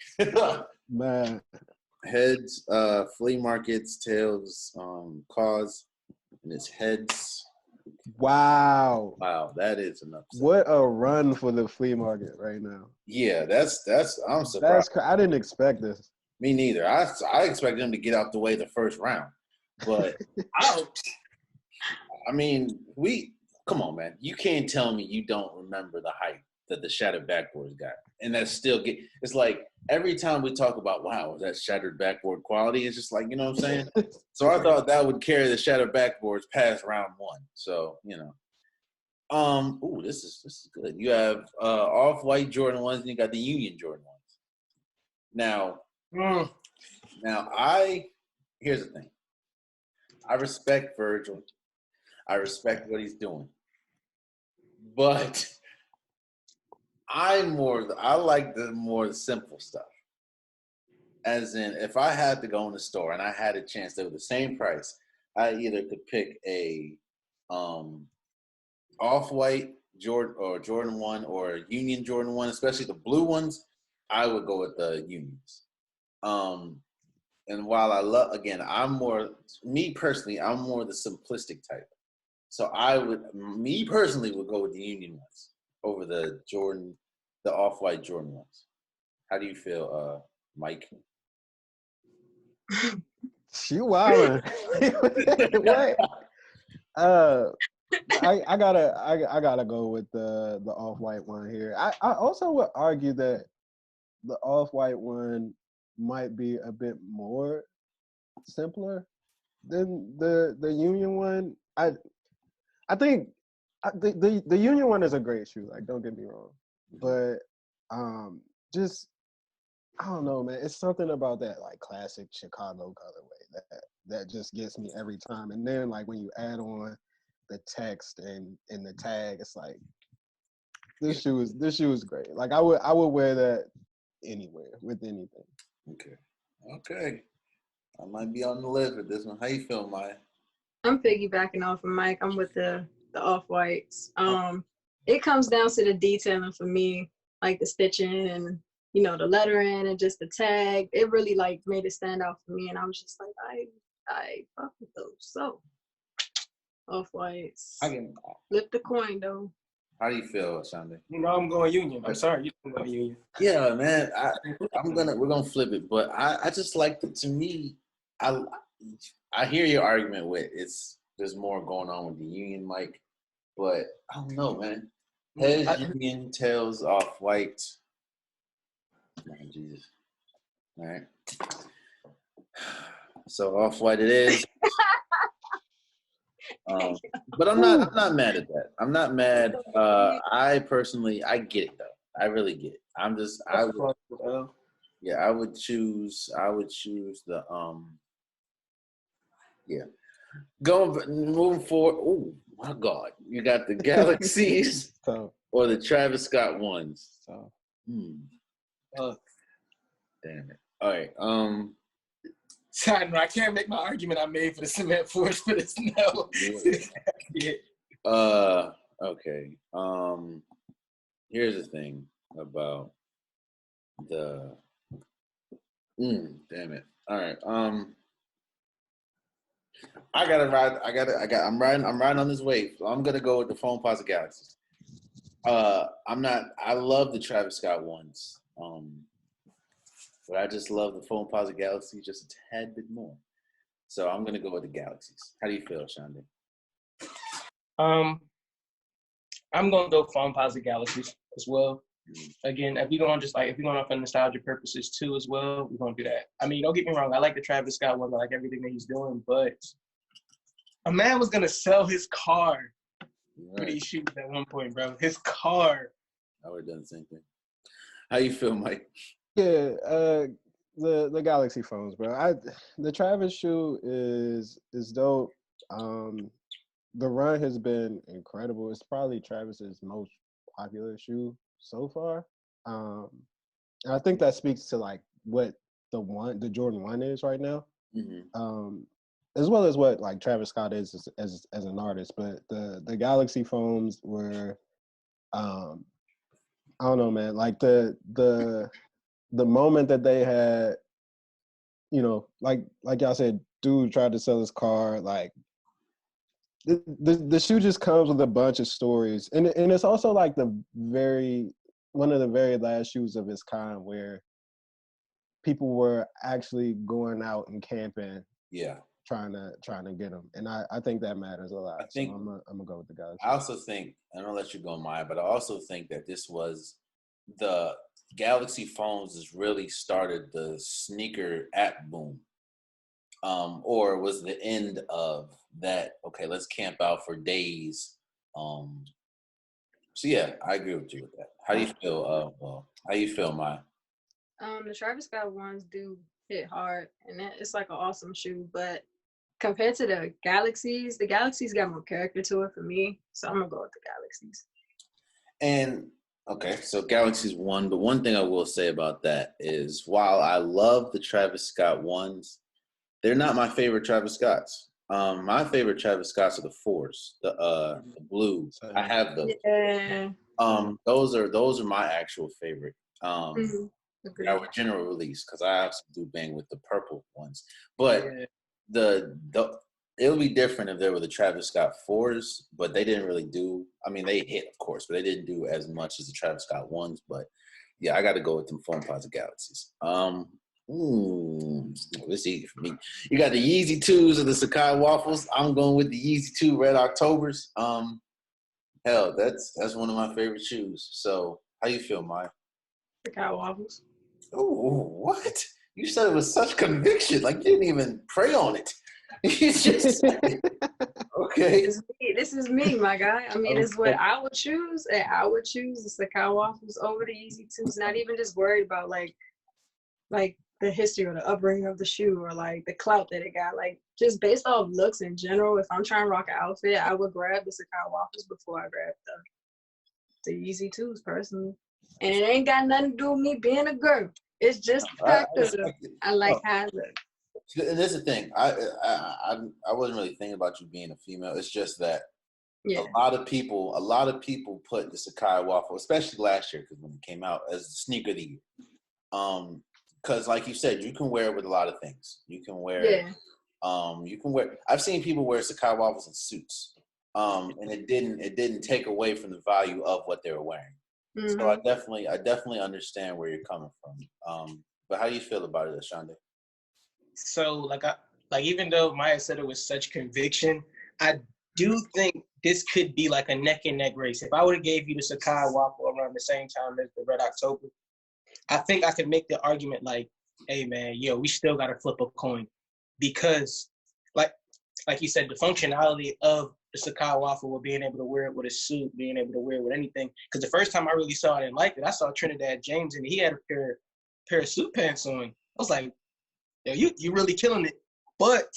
Man. Heads, flea markets, tails, cause, and it's heads. Wow. Wow, that is an upset. What a run for the flea market right now. Yeah, I'm surprised. I didn't expect this. Me neither. I expected them to get out the way the first round. But I mean, come on, man. You can't tell me you don't remember the hype that the shattered backboards got. And that's still it's like every time we talk about, wow, that shattered backboard quality, it's just like, you know what I'm saying? So I thought that would carry the shattered backboards past round one. So, this is good. You have off-white Jordan 1s and you got the Union Jordan 1s. Now here's the thing. I respect Virgil. I respect what he's doing. But I like the more simple stuff. As in, if I had to go in the store and I had a chance, they were the same price, I either could pick a off-white Jordan or Jordan 1 or a Union Jordan 1, especially the blue ones, I would go with the Unions. And while I'm more the simplistic type. So me personally would go with the Union ones over the off-white Jordan ones. How do you feel, Mike? She wildin'. What? I gotta go with the off-white one here. I also would argue that the off-white one might be a bit more simpler than the Union one. I think the Union one is a great shoe. Like, don't get me wrong, but just I don't know, man. It's something about that like classic Chicago colorway that just gets me every time. And then like when you add on the text and the tag, it's like This shoe is great. Like I would wear that anywhere with anything. Okay. I might be on the list with this one. How you feel, Maiya? I'm piggybacking off of Mike. I'm with the off-whites. It comes down to the detailing for me, like the stitching and the lettering and just the tag. It really like made it stand out for me, and I was just like, I fuck with those. So off-whites. I can. Flip the coin though. How do you feel, Ashonde? I'm going Union. I'm sorry, you going Union. Yeah, man. We're gonna flip it, but I just like to me, I hear your argument with there's more going on with the Union, Mike, but I don't know, man. Heads Union, tails off-white. Oh, Jesus. All right. So off-white it is. But I'm not mad at that. I'm not mad. I personally, I get it though. I really get it. I would choose the moving forward. Oh my God, you got the Galaxies or the Travis Scott ones. Damn it. All right. I can't make my argument I made for the cement force for the snow. Yeah. Okay. Here's the thing about the. Damn it. All right. I gotta ride. I'm riding on this wave. So I'm gonna go with the Phone Posse Galaxies. I love the Travis Scott ones. But I just love the Phone Posse Galaxy just a tad bit more. So I'm gonna go with the Galaxies. How do you feel, Ashonde? I'm gonna go Phone Posse Galaxies as well. Again, if we're going off for nostalgia purposes too as well, we're gonna do that. I mean, don't get me wrong, I like the Travis Scott one, I like everything that he's doing, but a man was gonna sell his car for these shoes at one point, bro. His car. I would have done the same thing. How you feel, Mike? Yeah, the Galaxy phones, bro. The Travis shoe is dope. The run has been incredible. It's probably Travis's most popular shoe so far. And I think that speaks to like what the Jordan 1 is right now. Mm-hmm. As well as what like Travis Scott is as an artist. But the Galaxy phones were I don't know, man, like the moment that they had, like y'all said, dude tried to sell his car, like the shoe just comes with a bunch of stories. And it's also like one of the very last shoes of its kind where people were actually going out and camping. Yeah. Trying to get them. And I think that matters a lot. So I'm gonna go with the Galaxy. I also think, and I'll let you go, Maya, but I also think that this was the Galaxy phones has really started the sneaker app boom. Or was the end of that, okay, let's camp out for days. So yeah, I agree with you with that. How do you feel? How you feel, Maya? The Travis Scott ones do hit hard, and it's like an awesome shoe. But compared to the Galaxies got more character to it for me. So I'm gonna go with the Galaxies. And okay, so Galaxies won, but one thing I will say about that is while I love the Travis Scott ones, they're not my favorite Travis Scotts. My favorite Travis Scotts are the 4s, the blue. I have those. Yeah. Those are my actual favorite. Agreed. Our general release, because I also do bang with the purple ones. But it'll be different if there were the Travis Scott 4s, but they didn't really do. I mean, they hit, of course, but they didn't do as much as the Travis Scott 1s. But yeah, I got to go with them Phone Posse Galaxies. It's easy for me. You got the Yeezy 2s or the Sakai Waffles. I'm going with the Yeezy 2 Red Octobers. Hell, that's one of my favorite shoes. So, how you feel, Maya? Sakai Waffles. Oh, what? You said it with such conviction, like you didn't even pray on it. You just said it. Okay. This is me, my guy. I mean, it's what I would choose. And I would choose the Sakai Waffles over the Yeezy 2s. Not even just worried about like the history or the upbringing of the shoe or like the clout that it got. Like just based off looks in general, if I'm trying to rock an outfit, I would grab the Sakai Waffles before I grab the Easy Twos personally, and it ain't got nothing to do with me being a girl. It's just the fact that I like how it looks. And this is the thing. I wasn't really thinking about you being a female. It's just that Yeah. a lot of people put the Sakai waffle, especially last year, because when it came out, as the sneaker of the year. Because like you said, you can wear it with a lot of things. You can wear it. I've seen people wear Sakai waffles in suits. And it didn't take away from the value of what they were wearing. Mm-hmm. So I definitely understand where you're coming from. But how do you feel about it, Ashonde? So even though Maiya said it with such conviction, I do think this could be like a neck and neck race. If I would have gave you the Sakai waffle around the same time as the Red October, I think I could make the argument like, hey man, we still gotta flip a coin. Because like you said, the functionality of the Sakai waffle with being able to wear it with a suit, being able to wear it with anything. Because the first time I really saw it and liked it, I saw Trinidad James and he had a pair of suit pants on. I was like, yo, you really killing it. But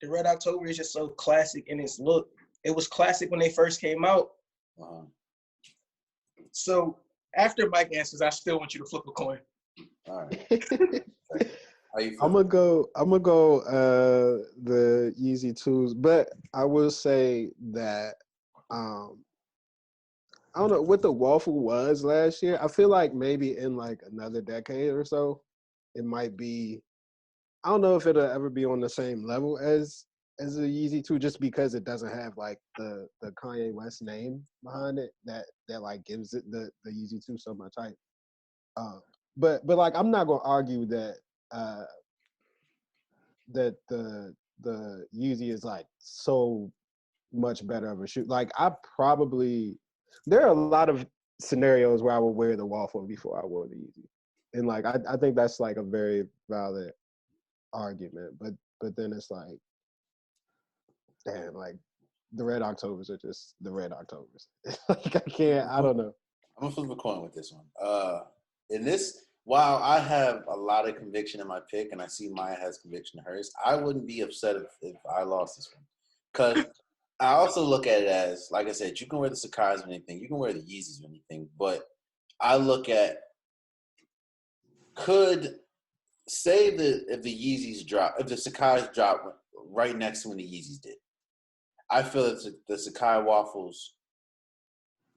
the Red October is just so classic in its look. It was classic when they first came out. So after Mike answers, I still want you to flip a coin. All right. I'm gonna go the Yeezy 2s, but I will say that I don't know what the waffle was last year. I feel like maybe in like another decade or so, it might be. I don't know if it'll ever be on the same level as the Yeezy 2, just because it doesn't have like the Kanye West name behind it that like gives it the Yeezy 2 so much hype. But like I'm not gonna argue that that the Yeezy is like so much better of a shoe. Like there are a lot of scenarios where I would wear the waffle before I wore the Yeezy, and like I think that's like a very valid argument. But then it's like, damn, like the Red Octobers are just the Red Octobers. Like I don't know. I'm gonna flip a coin with this one. In this, while I have a lot of conviction in my pick, and I see Maiya has conviction in hers, I wouldn't be upset if I lost this one. Because I also look at it as, like I said, you can wear the Sakai's with anything, you can wear the Yeezys with anything, but I look at if the Yeezys drop, if the Sakai's drop right next to when the Yeezys did, I feel that the Sakai waffles,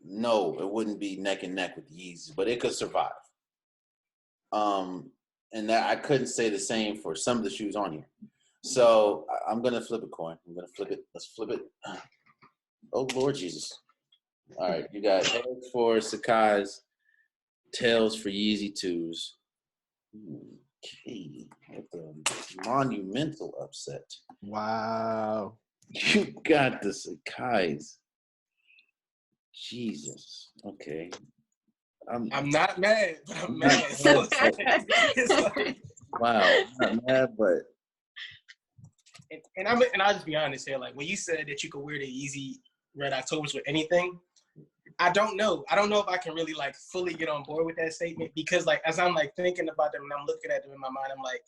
no, it wouldn't be neck and neck with the Yeezys, but it could survive. And that I couldn't say the same for some of the shoes on here. So I'm gonna flip a coin. I'm gonna flip it. Let's flip it. Oh Lord Jesus! All right, you got heads for Sakai's, tails for Yeezy 2s. Okay, what the monumental upset. Wow. You got the Sakai's. Jesus. Okay. I'm not mad, but I'm mad. It's like, wow. I'm not mad, but and I'll just be honest here. Like when you said that you could wear the Yeezy Red Octobers with anything, I don't know. I don't know if I can really like fully get on board with that statement, because like as I'm like thinking about them and I'm looking at them in my mind, I'm like,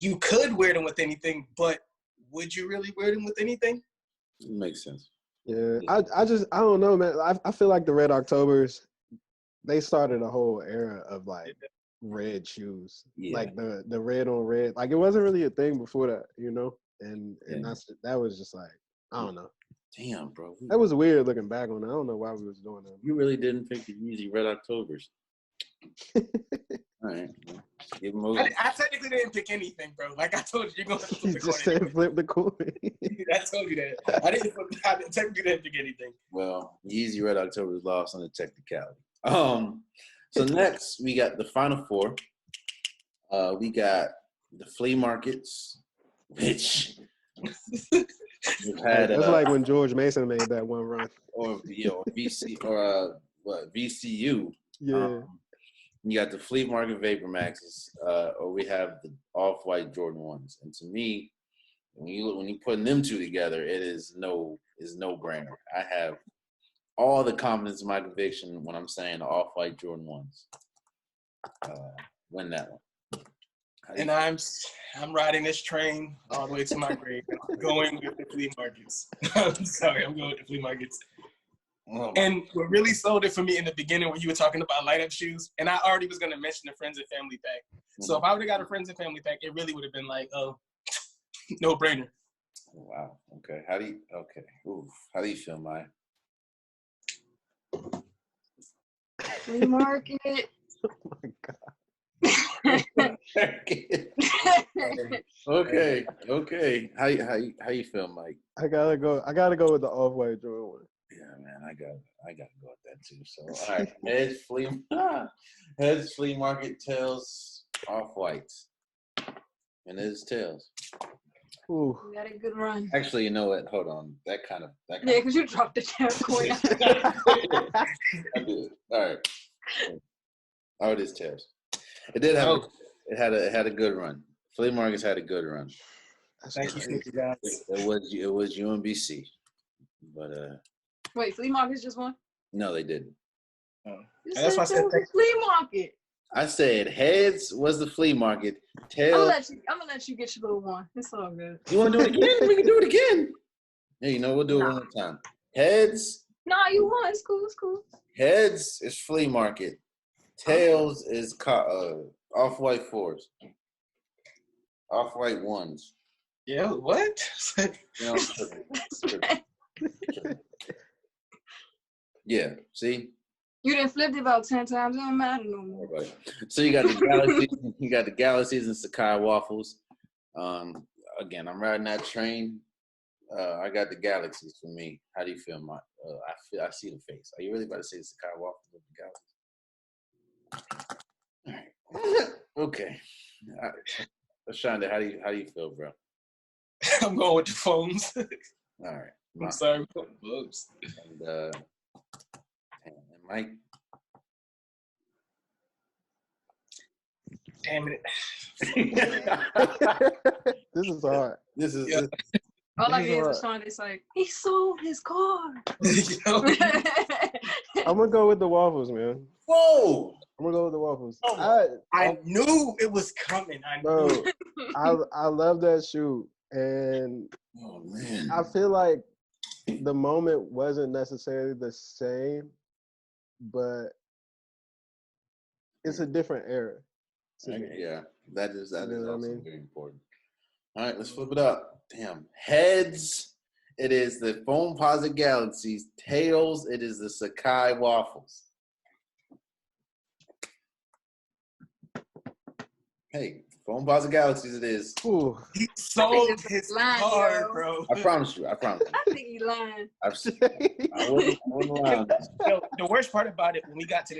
you could wear them with anything, but would you really wear them with anything? it makes sense. Yeah, I don't know, man. I feel like the Red Octobers, they started a whole era of like red shoes, like the red on red. Like it wasn't really a thing before that, and that was just like, I don't know. Damn, bro. That was weird looking back on it. I don't know why we was doing that. You really didn't pick the Yeezy Red Octobers. All right. I technically didn't pick anything, bro. Like I told you, you're going to flip the coin. Just said flip the coin. I told you that. I technically didn't pick anything. Well, Yeezy Red Octobers lost on the technicality. So next we got the final four. We got the flea markets, which we've had. That's like when George Mason made that one run. Or VC or VCU. Yeah. You got the Flea Market Vapor Maxes, or we have the Off-White Jordan 1s. And to me, when you putting them two together, it is no brainer. I have all the confidence in my conviction when I'm saying the Off-White Jordan 1s. Win that one. And I'm riding this train all the way to my grave. I'm going with the flea markets. I'm sorry, I'm going with the flea markets. And what really sold it for me in the beginning when you were talking about light up shoes, and I already was going to mention the friends and family pack. So if I would have got a friends and family pack, it really would have been like, oh, no brainer. Wow. Okay. How do you feel, Maiya? Free market. Oh my God. Okay. How you feel, Mike? I gotta go with the off-white Jordan one. Yeah, man, I gotta go with that too. So, all right, Heads flea market, tails off-whites, and it is tails. Ooh. You got a good run. Actually, you know what? Hold on, that kind of. Yeah, because you dropped the damn coin. I did. All right. Oh, it is tails. It did have. It had a good run. Flea markets had a good run. Thank you, guys. It was UMBC, but Wait, flea markets just won? no, they didn't. You That's why I said said it was a flea market. I said heads was the flea market. Tails. I'm gonna let you get your little one. It's all good. You want to do it again? We can do it again. Yeah, you know, we'll do it one more time. Heads. Nah, you won. It's cool. It's cool. Heads is flea market. Tails is off-white fours. Off-white ones. Yeah, what? You know, yeah, see? You done flipped it about 10 times. It don't matter no more. Right. So you got the Galaxies, and Sakai waffles. Again, I'm riding that train. I got the Galaxies for me. How do you feel, Mike? I see the face. Are you really about to say the Sakai waffles with the Galaxies? All right. Okay. All right. Ashonde, how do you feel, bro? I'm going with the phones. All right. I'm sorry. Oops. And Mike. Damn it. This is hard. This is All I get is Ashonde. It's like, he sold his car. I'm gonna go with the waffles, man. Whoa! I'm gonna go with the waffles. I knew it was coming. Bro, I love that shoe, and Oh man! I feel like the moment wasn't necessarily the same, but it's a different era. Yeah, that is also very important. All right, let's flip it up. Damn. Heads, it is the Foam Posit Galaxies. Tails, it is the Sakai Waffles. Hey, Foam Posit Galaxies it is. Ooh. He sold his car, yo. bro. I promise you. I think he lying. I wouldn't lie. Yo, the worst part about it, when we got to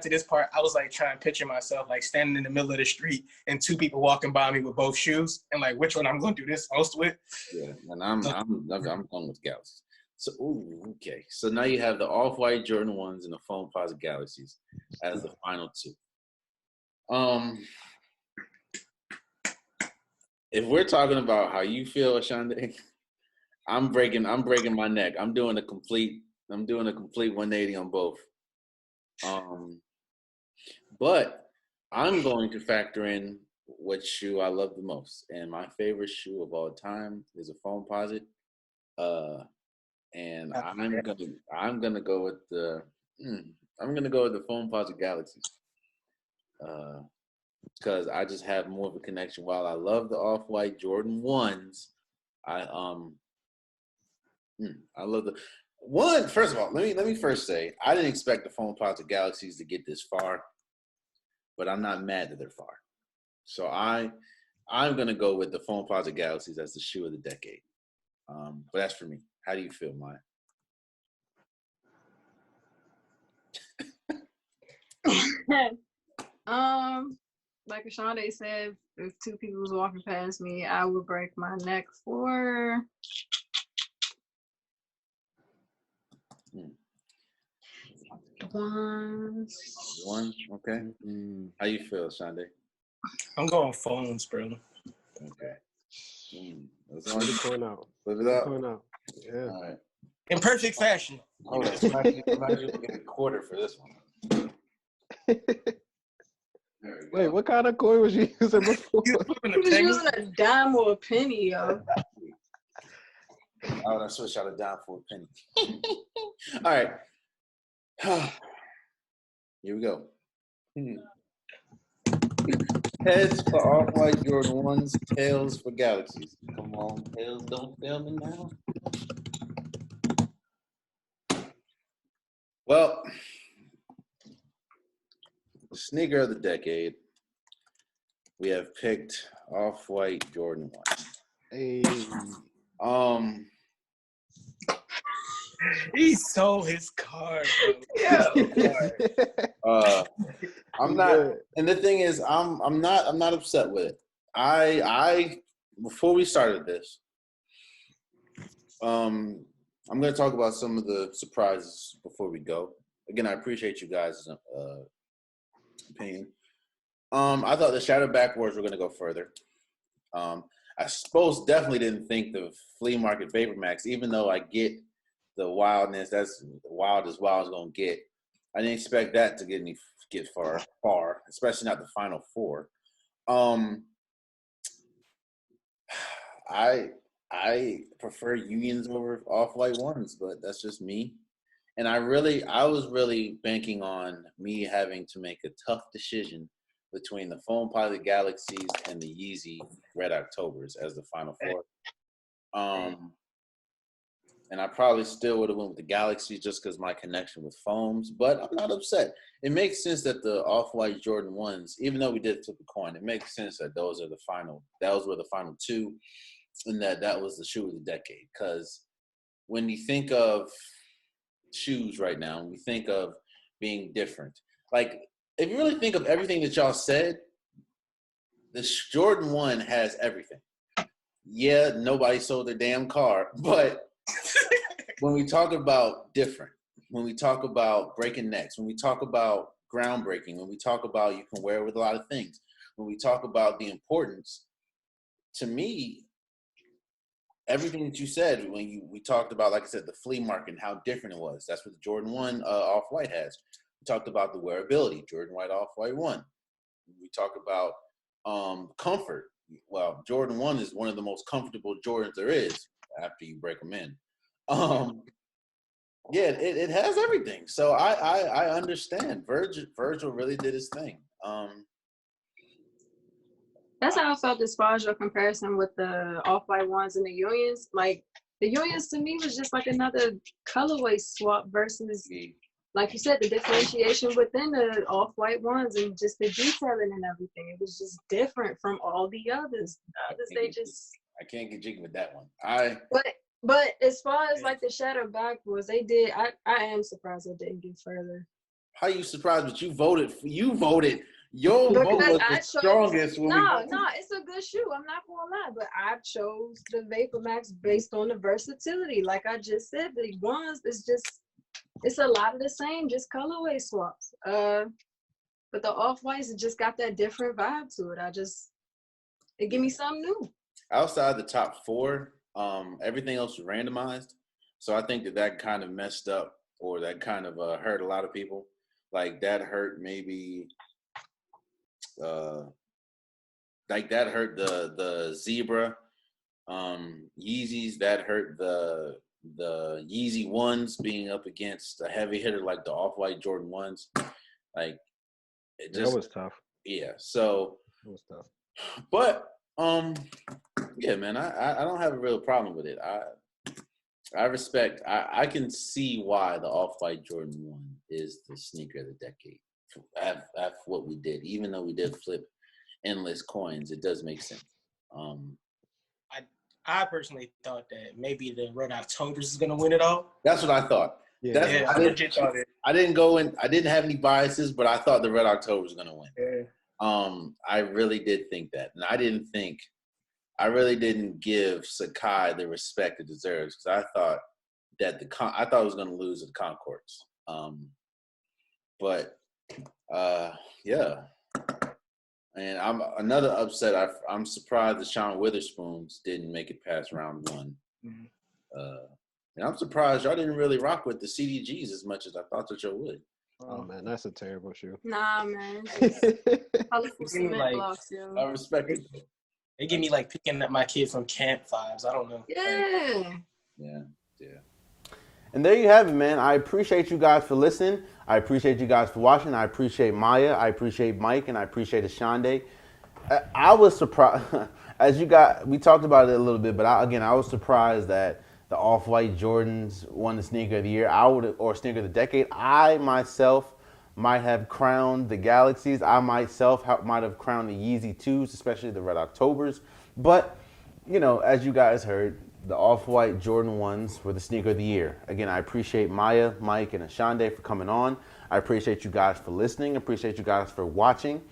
this part, I was like trying to picture myself like standing in the middle of the street and two people walking by me with both shoes and like which one I'm going to do this most with. Yeah, and I'm going with Galaxies. So okay. So now you have the off-white Jordan 1s and the Foam Posit Galaxies as the final two. If we're talking about how you feel, Ashonde, I'm breaking my neck. I'm doing a complete 180 on both. But I'm going to factor in what shoe I love the most, and my favorite shoe of all time is a Foam Posit. And I'm gonna go with the Foam Posit Galaxies. Because I just have more of a connection. While I love the off-white Jordan 1s, I love the one. First of all, let me first say I didn't expect the Foam Posit Galaxies to get this far, but I'm not mad that they're far. So I'm gonna go with the Foam Posit Galaxies as the shoe of the decade. But that's for me. How do you feel, Maiya? Like Ashonde said, if two people was walking past me, I would break my neck for One, okay. How you feel, Ashonde? I'm going phones, bro. Okay. Flip the coin out. Flip it up. Coin out. Yeah. All right. In perfect fashion. Oh, that's right. I'm actually getting a quarter for this one. Wait, what kind of coin was you using before? You was he was using a dime or a penny, yo. Oh, I switched out a dime for a penny. All right. Here we go. Heads for Off-White Jordan 1s, tails for Galaxies. Come on, tails, don't fail me now. Well, sneaker of the decade. We have picked Off-White Jordan 1. Hey. He sold his card, bro. I'm not, and the thing is, I'm not upset with it. I before we started this, I'm going to talk about some of the surprises before we go. Again, I appreciate you guys' opinion. I thought the Shadow Backwards were going to go further. I suppose definitely didn't think the flea market Vapor Max, even though I get the wildness, that's the wildest wild is going to get. I didn't expect that to get far, especially not the Final Four. I prefer Unions over Off-White ones, but that's just me. And I was really banking on me having to make a tough decision between the Foam Pilot Galaxies and the Yeezy Red Octobers as the Final Four. And I probably still would have went with the Galaxies just because my connection with foams, but I'm not upset. It makes sense that the Off-White Jordan 1s, even though we did flip a coin, it makes sense that those were the final two, and that was the shoe of the decade. Because when you think of shoes right now, we think of being different. Like, if you really think of everything that y'all said, the Jordan 1 has everything. Yeah, nobody sold their damn car, but when we talk about different, when we talk about breaking necks, when we talk about groundbreaking, when we talk about you can wear it with a lot of things, when we talk about the importance, to me, everything that you said, we talked about, like I said, the flea market and how different it was. That's what the Jordan 1 Off-White has. We talked about the wearability, Jordan White Off-White 1. We talk about comfort. Well, Jordan 1 is one of the most comfortable Jordans there is after you break them in. Yeah, it has everything. So I understand. Virgil really did his thing. That's how I felt as far as your comparison with the Off-White ones and the Unions. Like, the Unions to me was just like another colorway swap versus, like you said, the differentiation within the Off-White ones and just the detailing and everything. It was just different from all the others. I can't get jiggy with that one. But as far as like the Shadow Backwards, they did. I am surprised they didn't get further. How you surprised? But you voted. Your vote was the strongest. No, it's a good shoe. I'm not gonna lie, but I chose the Vapor Max based on the versatility. Like I just said, the ones it's a lot of the same, just colorway swaps. But the Off-Whites, it just got that different vibe to it. It give me something new. Outside the top four, everything else was randomized. So I think that kind of messed up, or that kind of hurt a lot of people. Like that hurt maybe, like that hurt the Zebra, Yeezys. That hurt the Yeezy ones being up against a heavy hitter like the Off-White Jordan 1s. Like it just, that was tough. Yeah. So it was tough. But yeah, man, I don't have a real problem with it. I respect. I can see why the Off-White Jordan 1 is the sneaker of the decade. After what we did, even though we did flip endless coins, it does make sense. I personally thought that maybe the Red Octobers is gonna win it all. That's what I thought. Yeah, I legit thought it. I didn't go in. I didn't have any biases, but I thought the Red October was gonna win. Yeah. I really did think that, and I really didn't give Sakai the respect it deserves, because I thought that I thought it was gonna lose at the Concords. But yeah. And I'm another upset. I'm surprised the Sean Witherspoons didn't make it past round one. Mm-hmm. And I'm surprised y'all didn't really rock with the CDGs as much as I thought that y'all would. Oh man, that's a terrible shoe. Nah, man. Colorful cement blocks, yo. I respect it. They give me like picking up my kid from camp vibes. I don't know. Yeah. Yeah. And there you have it, man. I appreciate you guys for listening. I appreciate you guys for watching. I appreciate Maiya. I appreciate Mike, and I appreciate Ashonde. I was surprised, we talked about it a little bit, but I was surprised that the Off-White Jordans won the Sneaker of the Year. Or Sneaker of the Decade. I myself might have crowned the Galaxies. I myself might have crowned the Yeezy 2s, especially the Red Octobers. But, as you guys heard, the Off-White Jordan 1s were the Sneaker of the Year. Again, I appreciate Maiya, Mike, and Ashonde for coming on. I appreciate you guys for listening. I appreciate you guys for watching.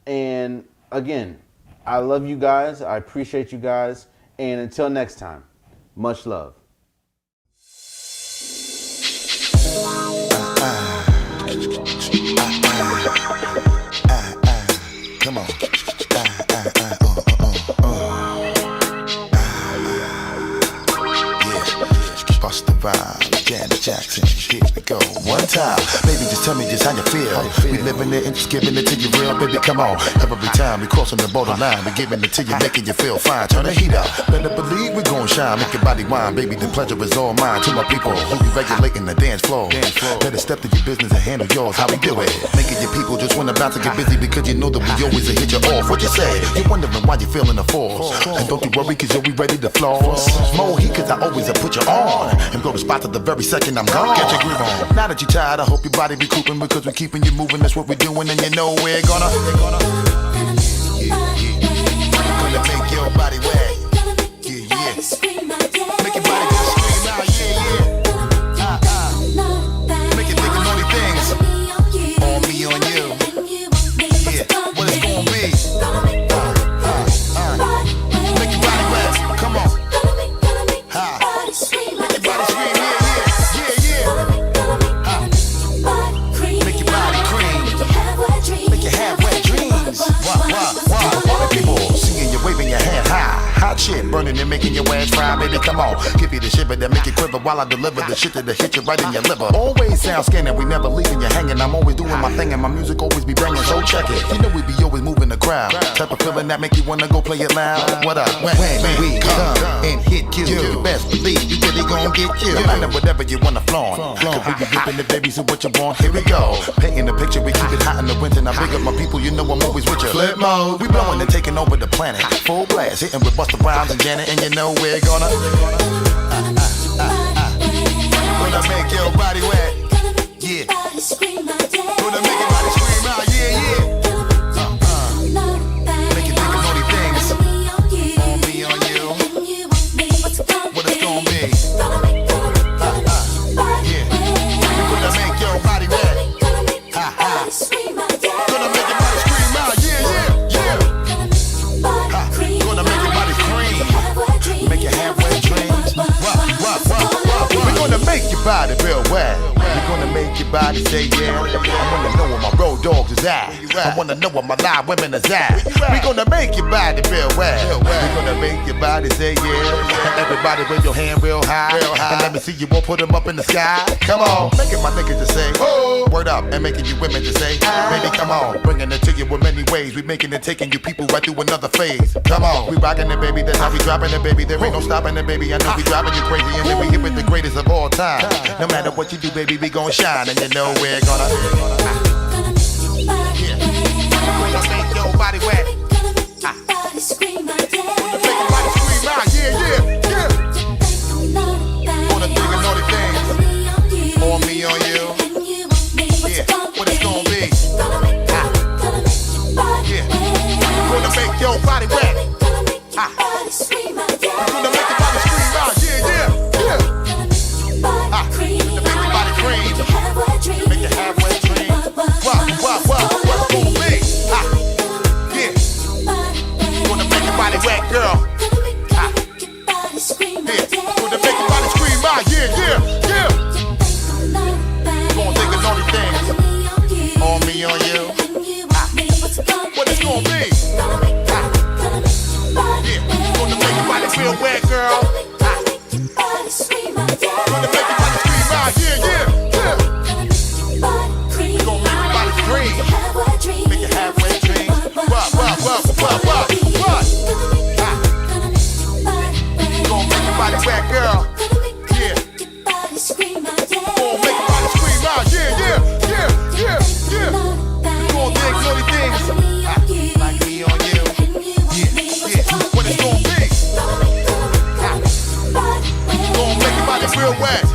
And again, I love you guys. I appreciate you guys. And until next time, much love. Come on. Bust the vibe, Janet Jackson, here we go. One time, baby, just tell me just how you feel. We living it and just giving it to you real, baby, come on. Every time we crossing the borderline, we giving it to you, making you feel fine. Turn the heat up, better believe we gon' shine. Make your body wine, baby, the pleasure is all mine. To my people who be regulating the dance floor, better step to your business and handle yours, how we do it. Making your people just wanna bounce and get busy because you know that we always hit you off. What you say? You're wondering why you feeling the force. And don't you worry cause you'll be ready to floss. More heat cause I always put you on. And go to spot to the very second I'm gone. Get your groove on. Now that you're tired, I hope your body be cooping because we're keeping you moving. That's what we're doing, and you know we're gonna make your body wet. Yeah. Make your body just scream out. Yeah. Make you think of naughty things. On me, on you. Yeah. What it's gonna be? Make your body wet. Come on. Hot shit burning and making your ass fry, baby, come on. Give you the shiver that make you quiver while I deliver the shit that'll hit you right in your liver. Always sound scanning, we never leaving you hanging. I'm always doing my thing and my music always be banging, so check it. You know we be always moving the crowd. Type of feeling that make you wanna go play it loud. What up? When we come and hit you best believe you really gon' get you. No matter whatever you wanna flaunt. Cause we be ripping the baby, so what you want? Here we go. Painting the picture, we keep it hot in the winter. Now big up my people, you know I'm always with you. Flip mode, we blowing and taking over the planet. Full blast, hitting with Busta Rhymes and Janet, and you know we're gonna make your body wet. Yeah. Gonna make your body scream out. Yeah. Make you think of naughty things. On me, on you. What it's gonna be? Yeah. Gonna make your body wet. Gonna make your body scream out. Yeah. Gonna make your body scream. Make your halfway dreams. We're gonna make your body real wet. We're gonna make your body say yeah. I wanna know where my road dogs is at. I wanna know where my live women is at. We're gonna make your body real wet. We're gonna make your body say yeah. Everybody raise your hand real high. And let me see you all put them up in the sky. Come on, making my niggas just say whoa. Word up, and making you women just say baby, come on. Bringing it to you in many ways. We making it, taking you people right through another phase. Come on, we rocking it, baby. That's how we dropping it, baby. There ain't no stopping it, baby. I know we driving you crazy, and then we hit with the greatest of all time. No matter what you do, baby, we gon' shine, and you know we're gonna make your body wet. Gonna make your body scream out. Yeah. Wanna think of naughty things. On me, on you. Yeah. What it's gonna be? Yeah. Gonna make your body wet. Gonna make your body scream out. Yeah. Gonna make your body scream out. Yeah. To make your body cream. Make your halfway dream. What's gonna be? Yeah. Gonna make your body wet, girl. Yeah. Gonna make your body scream out. Yeah. Gonna think of naughty things. On me, on you. What it's gonna be? Yeah. Gonna make your body feel wet, girl. Gonna make your body scream out. Yeah. Gonna make your body scream. Make your halfway dream. What? Gonna make your body wet, girl. Yeah. real whack.